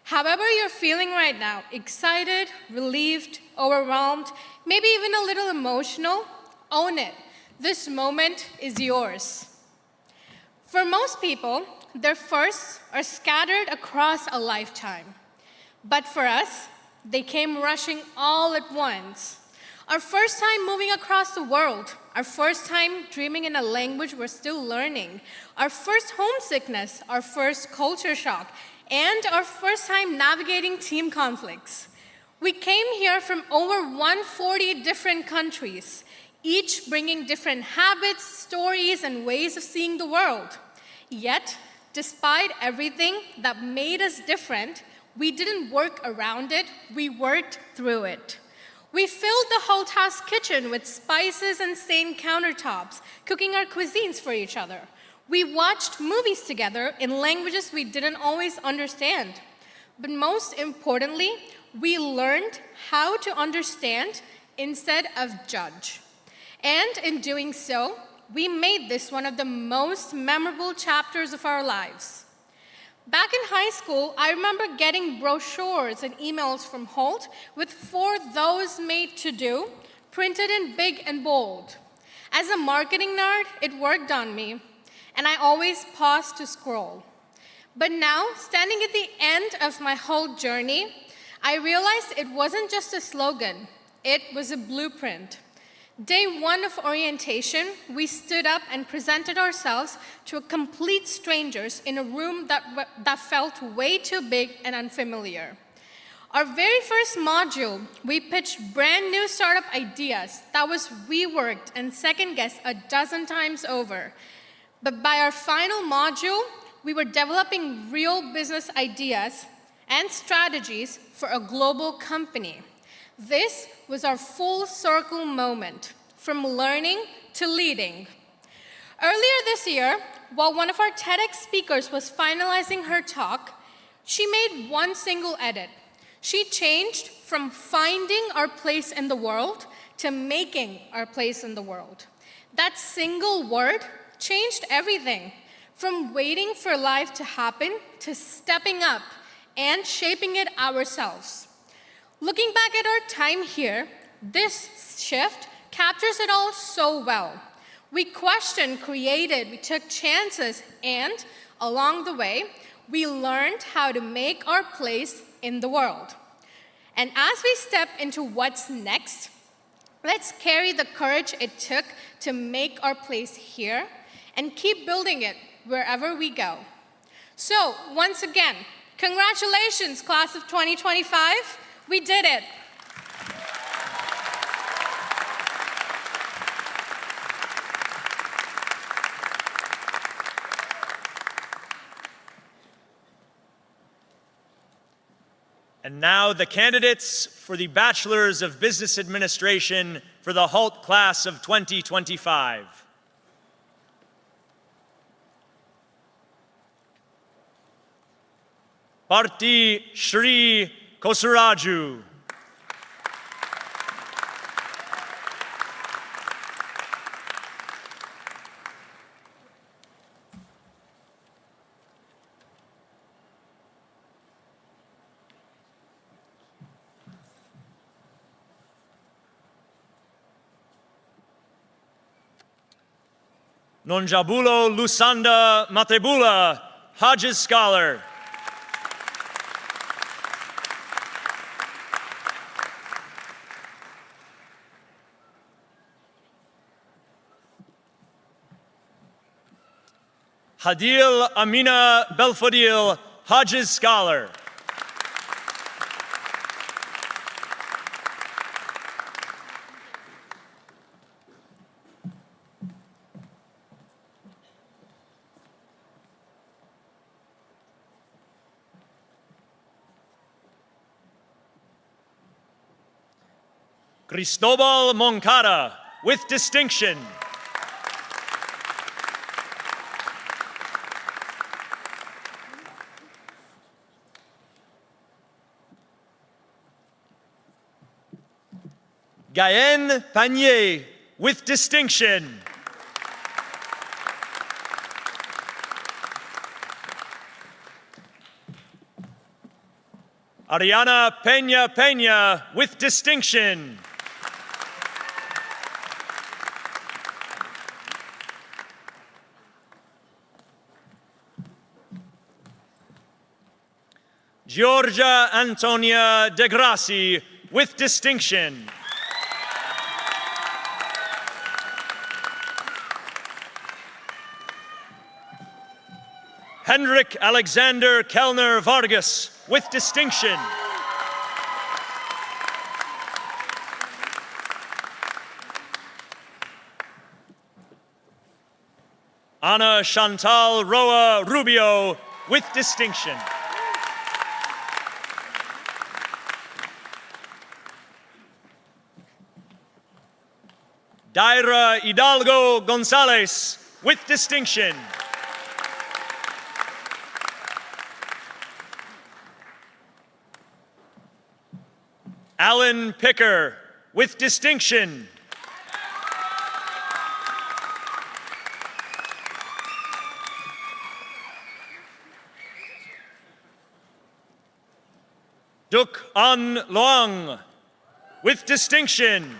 However you're feeling right now, excited, relieved, overwhelmed, maybe even a little emotional, own it. This moment is yours. For most people, their firsts are scattered across a lifetime. But for us, they came rushing all at once. Our first time moving across the world, our first time dreaming in a language we're still learning, our first homesickness, our first culture shock, and our first time navigating team conflicts. We came here from over 140 different countries, each bringing different habits, stories, and ways of seeing the world. Yet, despite everything that made us different, we didn't work around it, we worked through it. We filled the Hult House kitchen with spices and stained countertops, cooking our cuisines for each other. We watched movies together in languages we didn't always understand. But most importantly, we learned how to understand instead of judge. And in doing so, we made this one of the most memorable chapters of our lives. Back in high school, I remember getting brochures and emails from Hult with "For Those Made to Do" printed in big and bold. As a marketing nerd, it worked on me, and I always paused to scroll. But now, standing at the end of my whole journey, I realized it wasn't just a slogan, it was a blueprint. Day one of orientation, we stood up and presented ourselves to a complete strangers in a room that felt way too big and unfamiliar. Our very first module, we pitched brand new startup ideas that was reworked and second-guessed a dozen times over. But by our final module, we were developing real business ideas and strategies for a global company. This was our full circle moment, from learning to leading. Earlier this year, while one of our TEDx speakers was finalizing her talk, she made one single edit. She changed from finding our place in the world to making our place in the world. That single word changed everything, from waiting for life to happen to stepping up and shaping it ourselves. Looking back at our time here, this shift captures it all so well. We questioned, created, we took chances, and along the way, we learned how to make our place in the world. And as we step into what's next, let's carry the courage it took to make our place here and keep building it wherever we go. So, once again, congratulations, class of 2025. We did it. And now the candidates for the Bachelors of Business Administration for the Hult class of 2025. Bharathi Shri Kosaraju. Nonjabulo Lusanda Matebula, Hodges Scholar. Hadil Amina Belfodil, Hodges Scholar. Cristobal Moncada, with distinction. Gaël Panier, with distinction. Ariana Peña, with distinction. Georgia Antonia De Grassi, with distinction. Henrik Alexander Kellner Vargas, with distinction. Ana Chantal Roa Rubio, with distinction. Daira Hidalgo Gonzalez, with distinction. Alan Picker, with distinction. Duc An Loang, with distinction.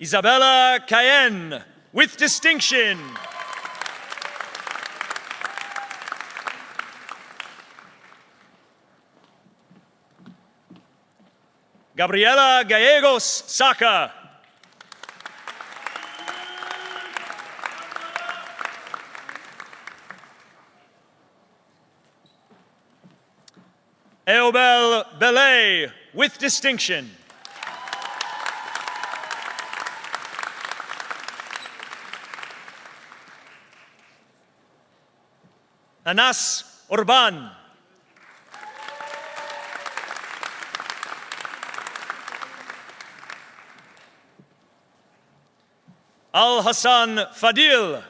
Isabella Cayenne, with distinction. Gabriela Gallegos Saca. Eobel Belay, with distinction. Anas Urban. Al Hassan Fadil.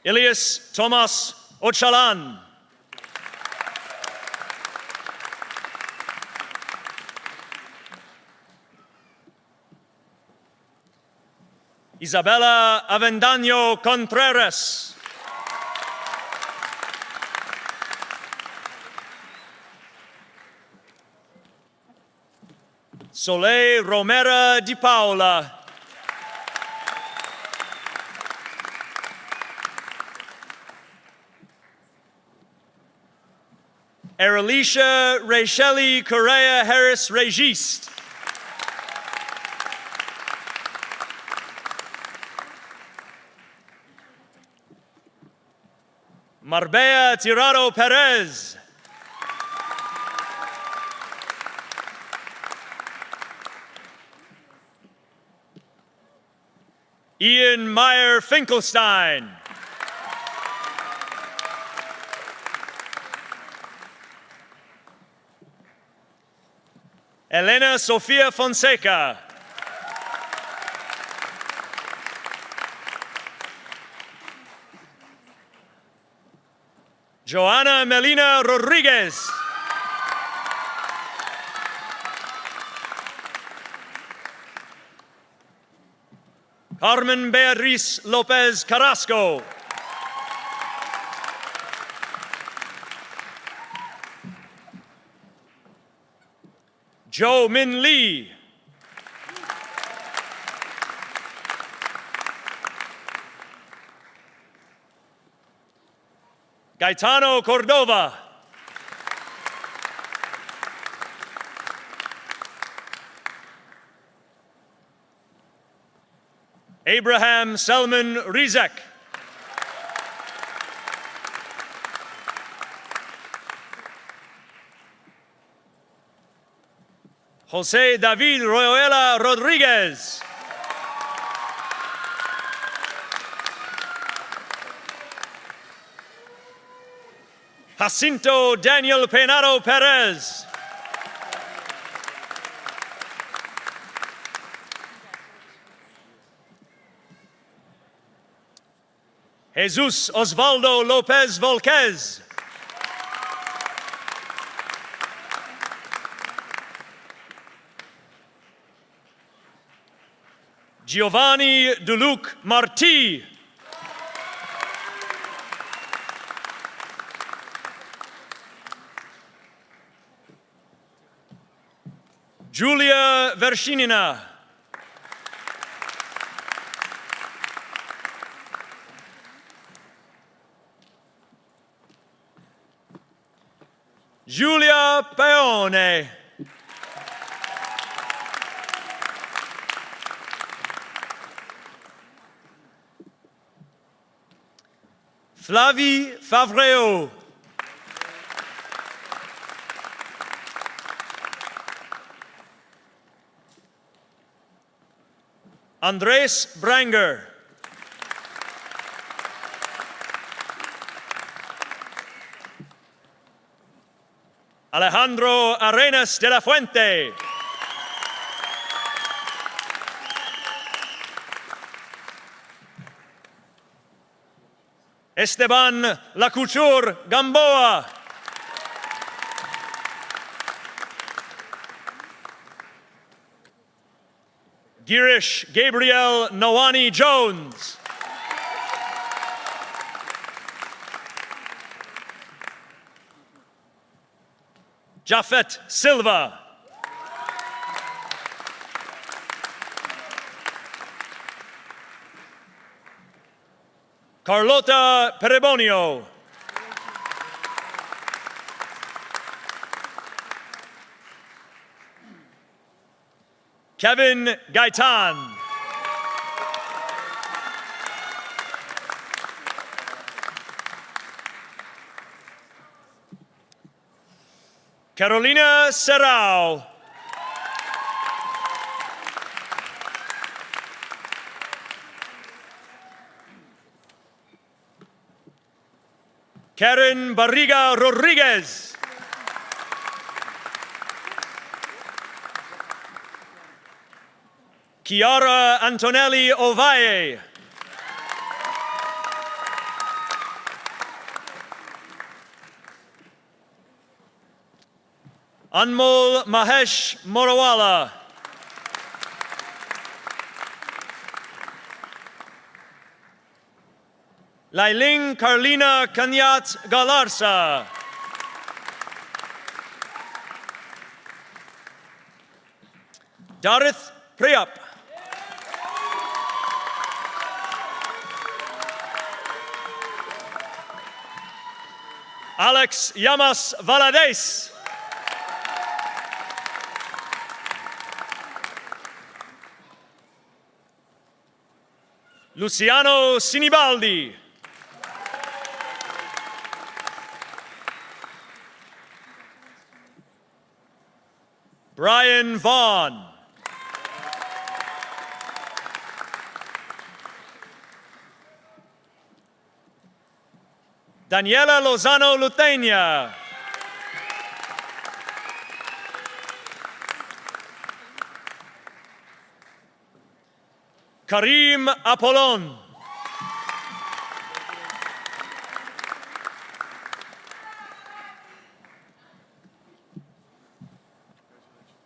Elias Thomas Ochalan. Isabella Avendaño Contreras. Soleil Romera Di Paula. Erelicia Racheli Correa Harris Registe. Marbella Tirado Perez. Ian Meyer Finkelstein. Elena Sofia Fonseca. Joanna Melina Rodriguez. Carmen Beatriz Lopez Carrasco. Jo Min Lee. Gaetano Cordova. Abraham Selman Rizek. Jose David Royuela Rodriguez. Jacinto Daniel Penado Perez. Jesus Osvaldo Lopez Volquez. Giovanni Duluc Marti. Julia Vershinina. Giulia Peone. Flavie Favreo. Andres Branger. Alejandro Arenas de la Fuente. Esteban Lacouture Gamboa. Girish Gabriel Nawani Jones. Jafet Silva. Carlota Perebonio. Kevin Gaitan. Carolina Serrao. Karen Barriga Rodriguez. Chiara Antonelli Ovalle. Anmol Mahesh Morawala. Lailing Carlina Kanyat Galarza. Darith Priap. Alex Llamas Valadez. Luciano Sinibaldi. Brian Vaughn. Daniela Lozano Luteña. Karim Apollon.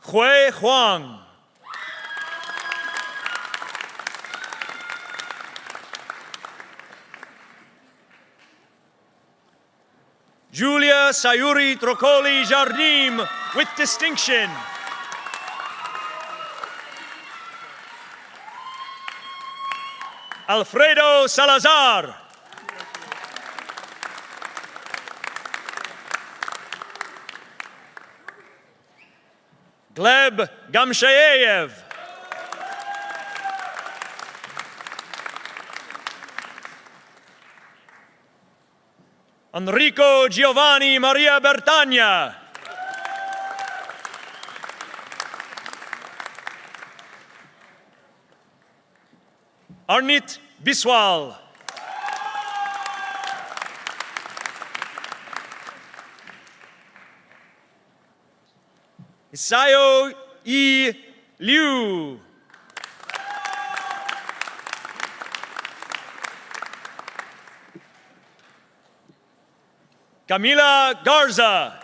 Hui Huang. Giulia Sayuri Trocoli Jardim with distinction. Alfredo Salazar. Gleb Gamshayev. Enrico Giovanni Maria Bertagna. Arnit Biswal. Isayo E. Liu. Camila Garza.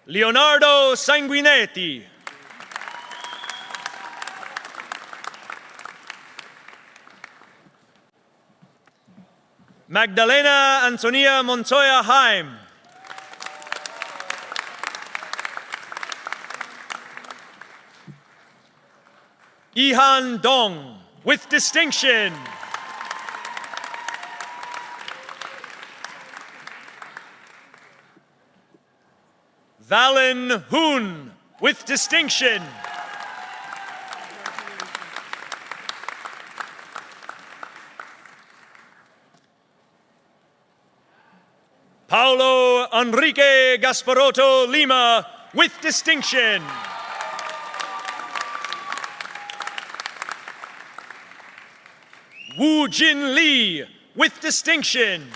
Leonardo Sanguinetti. Magdalena Antonia Montoya Haim. Ihan Dong with distinction. Valen Hoon with distinction. Paulo Enrique Gasparotto Lima with distinction. Wu Jin Lee with distinction.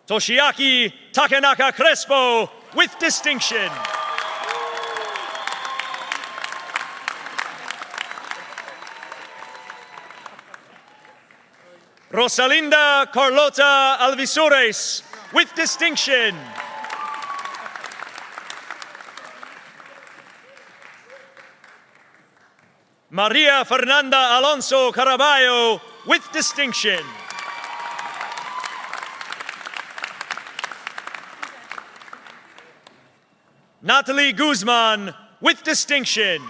Toshiaki Takanaka Crespo with distinction. Rosalinda Carlota Alvisures with distinction. Maria Fernanda Alonso Caraballo with distinction. Natalie Guzman with distinction.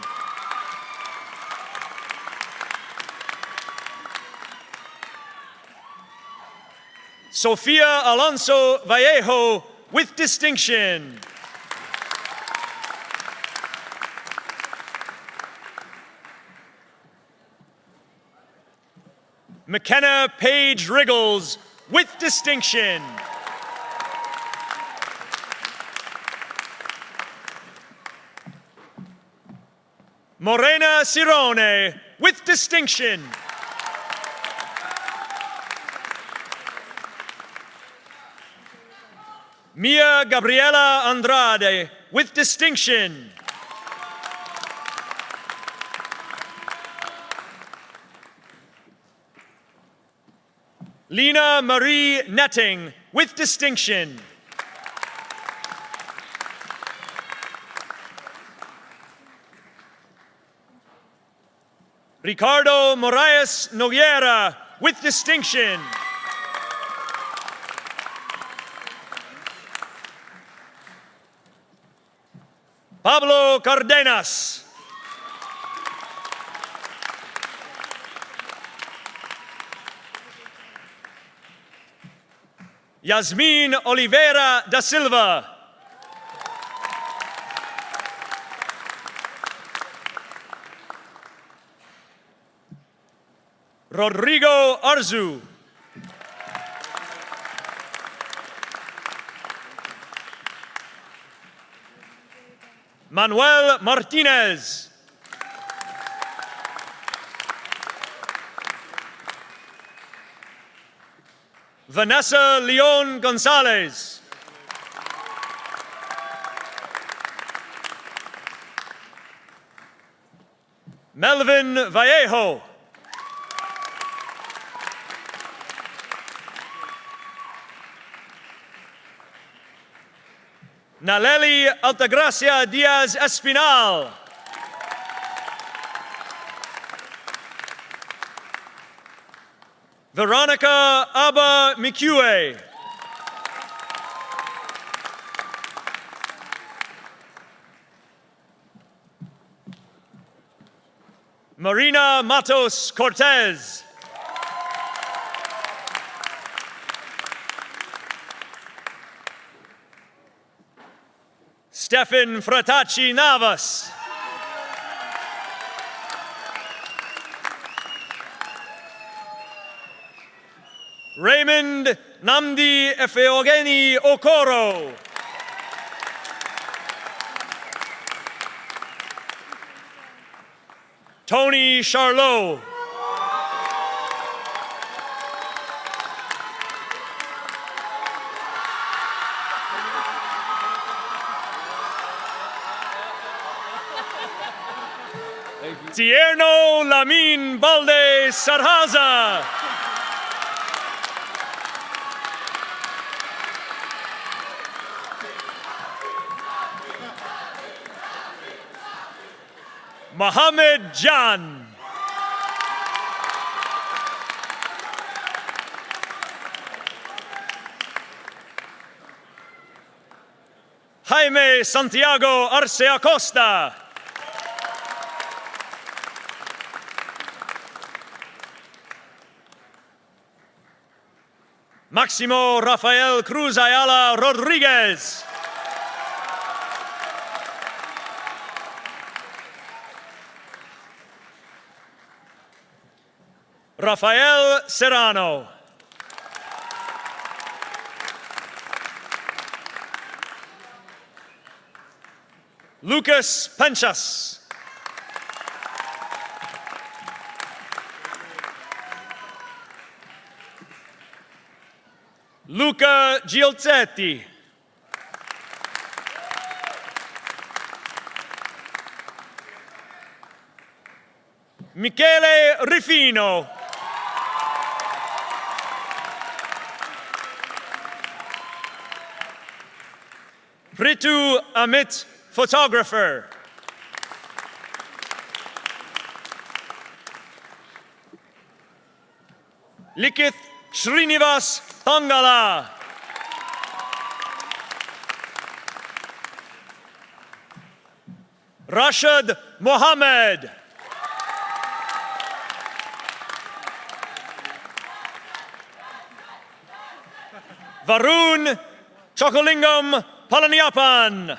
Sofia Alonso Vallejo with distinction. McKenna Page Riggles with distinction. Morena Cirone with distinction. Mia Gabriela Andrade with distinction. Lena Marie Netting with distinction. Ricardo Moraes Noguera with distinction. Pablo Cardenas. Yasmin Oliveira da Silva. Rodrigo Arzu. Manuel Martinez. Vanessa Leon Gonzalez. Melvin Vallejo. Naleli Altagracia Diaz Espinal. Veronica Abba Mikue. Marina Matos Cortez. Stefan Fratacci Navas. Raymond Namdi Efeogeni Okoro. Tony Charlot. Tierno Lamin Balde Sarhaza. Mohammed Jan. Jaime Santiago Arce Acosta. Máximo Rafael Cruz Ayala Rodriguez. Rafael Serrano. Lucas Penchas. Luca Giolzetti. Michele Rifino. Ritu Amit, photographer. Likith Srinivas Tangala. Rashad Mohammed. Varun Chokolingam Palaniapan.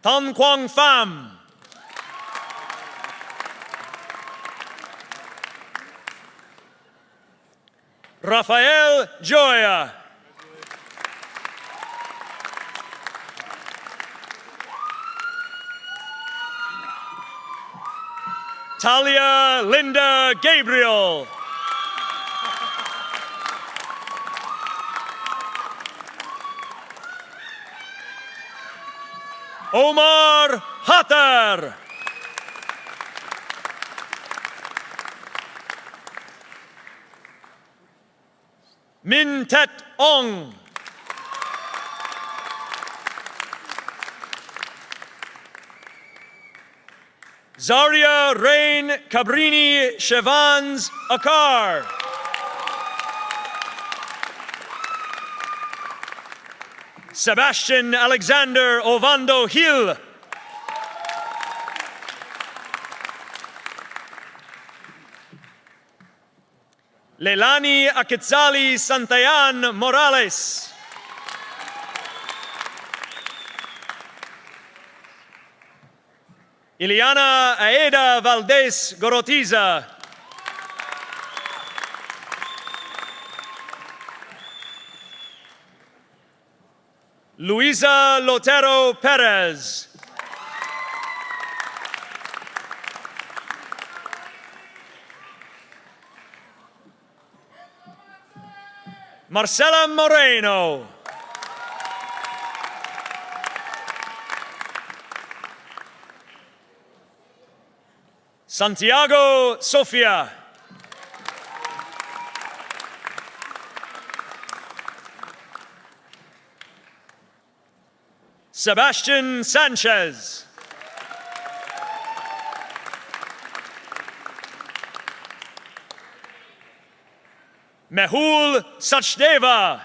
Tan Quang Pham. Rafael Joya. Talia Linda Gabriel. Omar Hattar. Min Tet Ong. Zaria Rain Cabrini Chevans Akar. Sebastian Alexander Ovando Hill. Leilani Akitsali Santayan Morales. Ileana Aeda Valdez Gorotiza. Luisa Lotero Perez. Marcela Moreno. Santiago Sofia. Sebastian Sanchez. Mehul Sachdeva.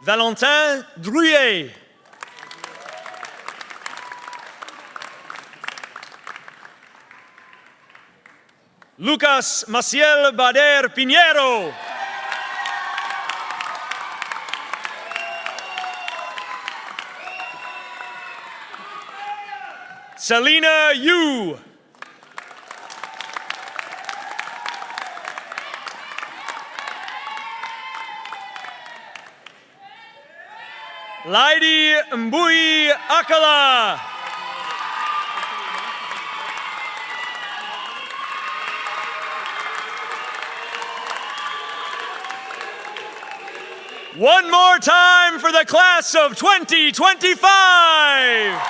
Valentin Drouillet. Lucas Maciel Bader Pinheiro. Selena Yu. Laidi Mbui Akala. One more time for the class of 2025.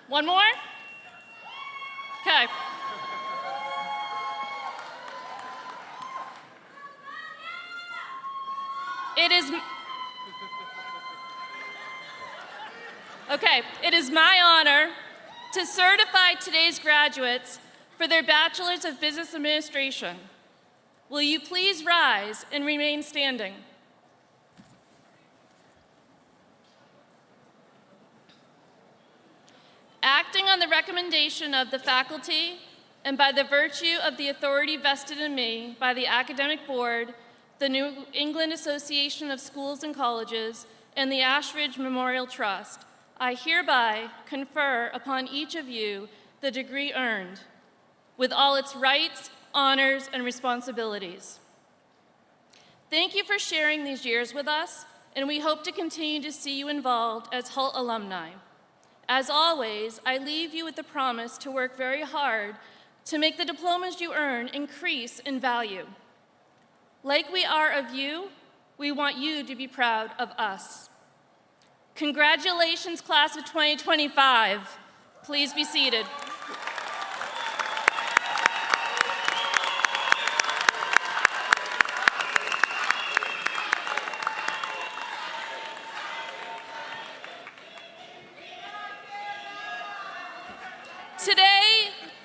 One more? Okay. It is my honor to certify today's graduates for their Bachelors of Business Administration. Will you please rise and remain standing? Acting on the recommendation of the faculty and by the virtue of the authority vested in me by the Academic Board, the New England Association of Schools and Colleges, and the Ashridge Memorial Trust, I hereby confer upon each of you the degree earned, with all its rights, honors, and responsibilities. Thank you for sharing these years with us, and we hope to continue to see you involved as Hult alumni. As always, I leave you with the promise to work very hard to make the diplomas you earn increase in value. Like we are of you, we want you to be proud of us. Congratulations, class of 2025. Please be seated.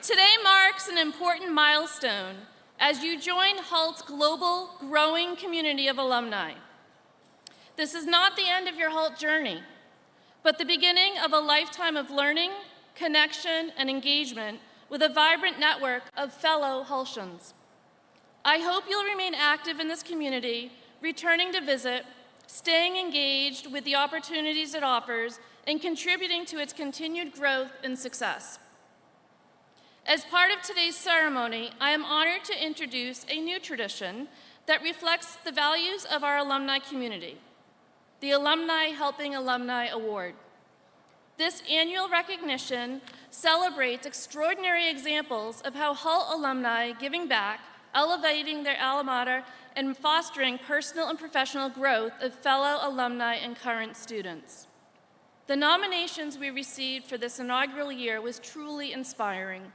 Today marks an important milestone as you join Hult's global, growing community of alumni. This is not the end of your Hult journey, but the beginning of a lifetime of learning, connection, and engagement with a vibrant network of fellow Hultians. I hope you'll remain active in this community, returning to visit, staying engaged with the opportunities it offers, and contributing to its continued growth and success. As part of today's ceremony, I am honored to introduce a new tradition that reflects the values of our alumni community, the Alumni Helping Alumni Award. This annual recognition celebrates extraordinary examples of how Hult alumni giving back, elevating their alma mater, and fostering personal and professional growth of fellow alumni and current students. The nominations we received for this inaugural year was truly inspiring,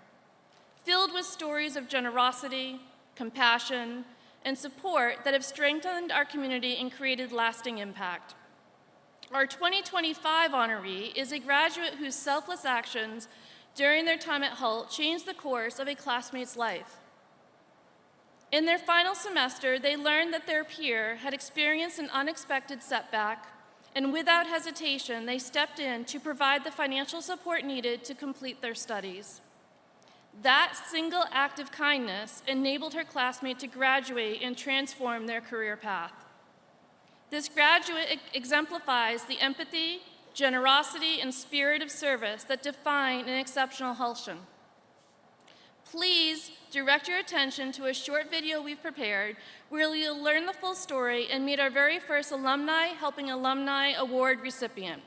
filled with stories of generosity, compassion, and support that have strengthened our community and created lasting impact. Our 2025 honoree is a graduate whose selfless actions during their time at Hult changed the course of a classmate's life. In their final semester, they learned that their peer had experienced an unexpected setback, and without hesitation, they stepped in to provide the financial support needed to complete their studies. That single act of kindness enabled her classmate to graduate and transform their career path. This graduate exemplifies the empathy, generosity, and spirit of service that define an exceptional Hultian. Please direct your attention to a short video we've prepared where you'll learn the full story and meet our very first Alumni Helping Alumni Award recipient.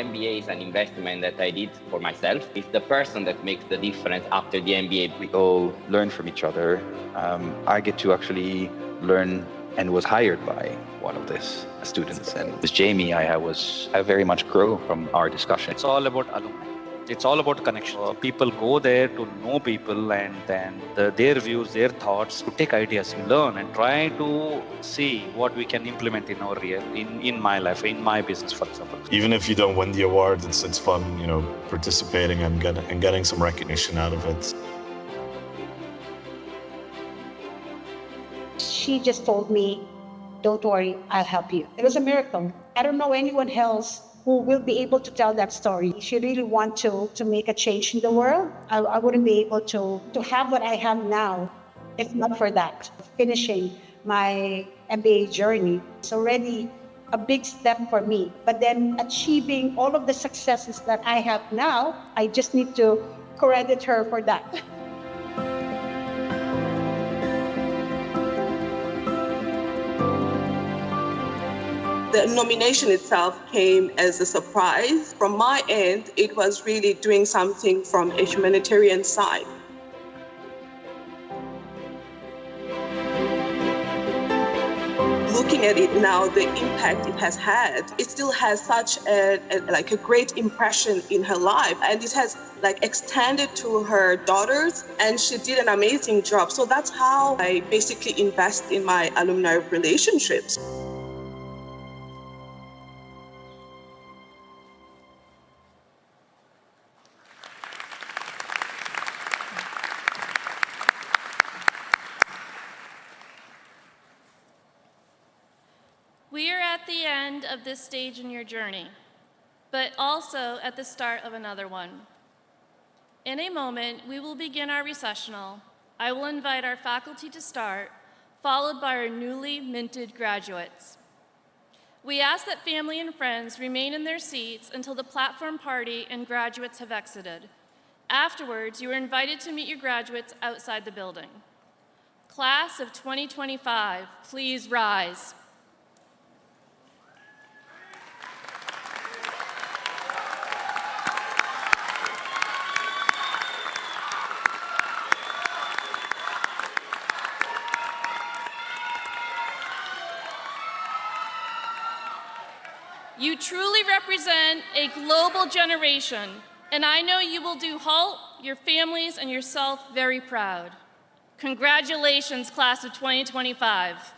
MBA is an investment that I did for myself. It's the person that makes the difference after the MBA. We all learn from each other. I get to actually learn and was hired by one of these students. And with Jamie, I very much grow from our discussion. It's all about alumni. It's all about connection. People go there to know people, and then their views, their thoughts, to take ideas, learn, and try to see what we can implement in our in my life, in my business, for example. Even if you don't win the award, it's fun, participating and getting some recognition out of it. She just told me, "Don't worry, I'll help you." It was a miracle. I don't know anyone else who will be able to tell that story. She really wants to make a change in the world. I wouldn't be able to have what I have now if not for that. Finishing my MBA journey, it's already a big step for me. But then achieving all of the successes that I have now, I just need to credit her for that. The nomination itself came as a surprise. From my end, it was really doing something from a humanitarian side. Looking at it now, the impact it has had, it still has such a great impression in her life, and it has extended to her daughters, and she did an amazing job. So that's how I basically invest in my alumni relationships. We are at the end of this stage in your journey, but also at the start of another one. In a moment, we will begin our recessional. I will invite our faculty to start, followed by our newly minted graduates. We ask that family and friends remain in their seats until the platform party and graduates have exited. Afterwards, you are invited to meet your graduates outside the building. Class of 2025, please rise. You truly represent a global generation, and I know you will do Hult, your families, and yourself very proud. Congratulations, class of 2025.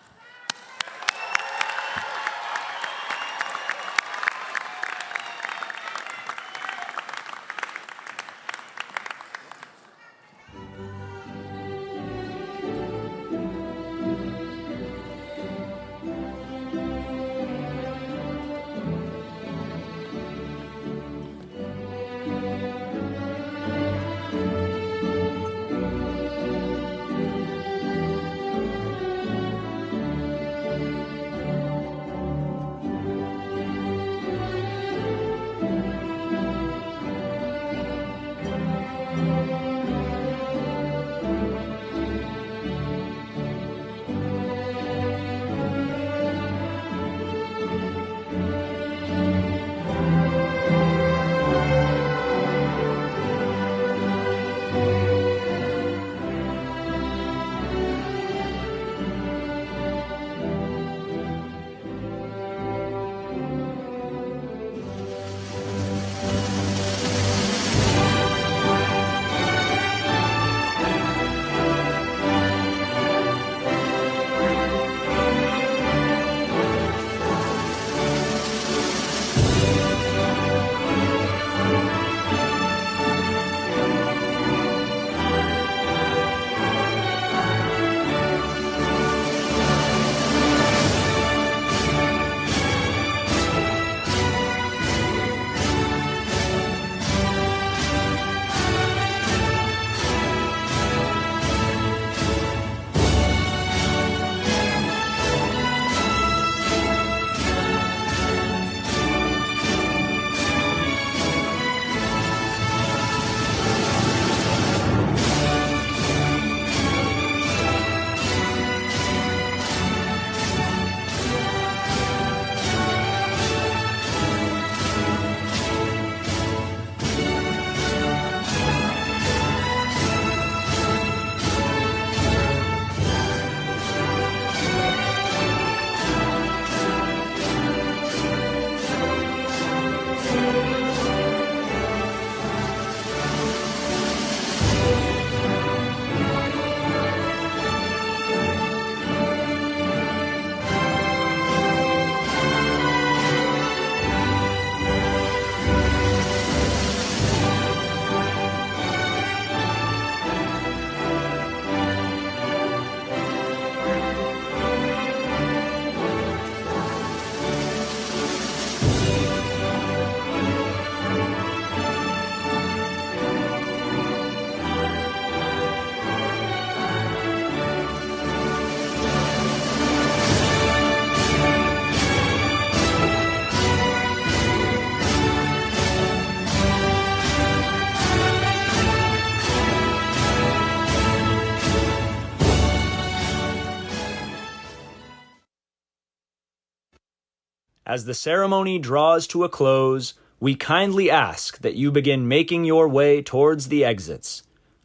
As the ceremony draws to a close, we kindly ask that you begin making your way towards the exits.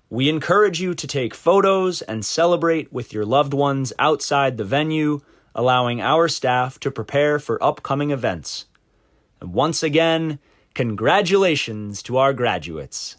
We encourage you to take photos and celebrate with your loved ones outside the venue, allowing our staff to prepare for upcoming events. And once again, congratulations to our graduates.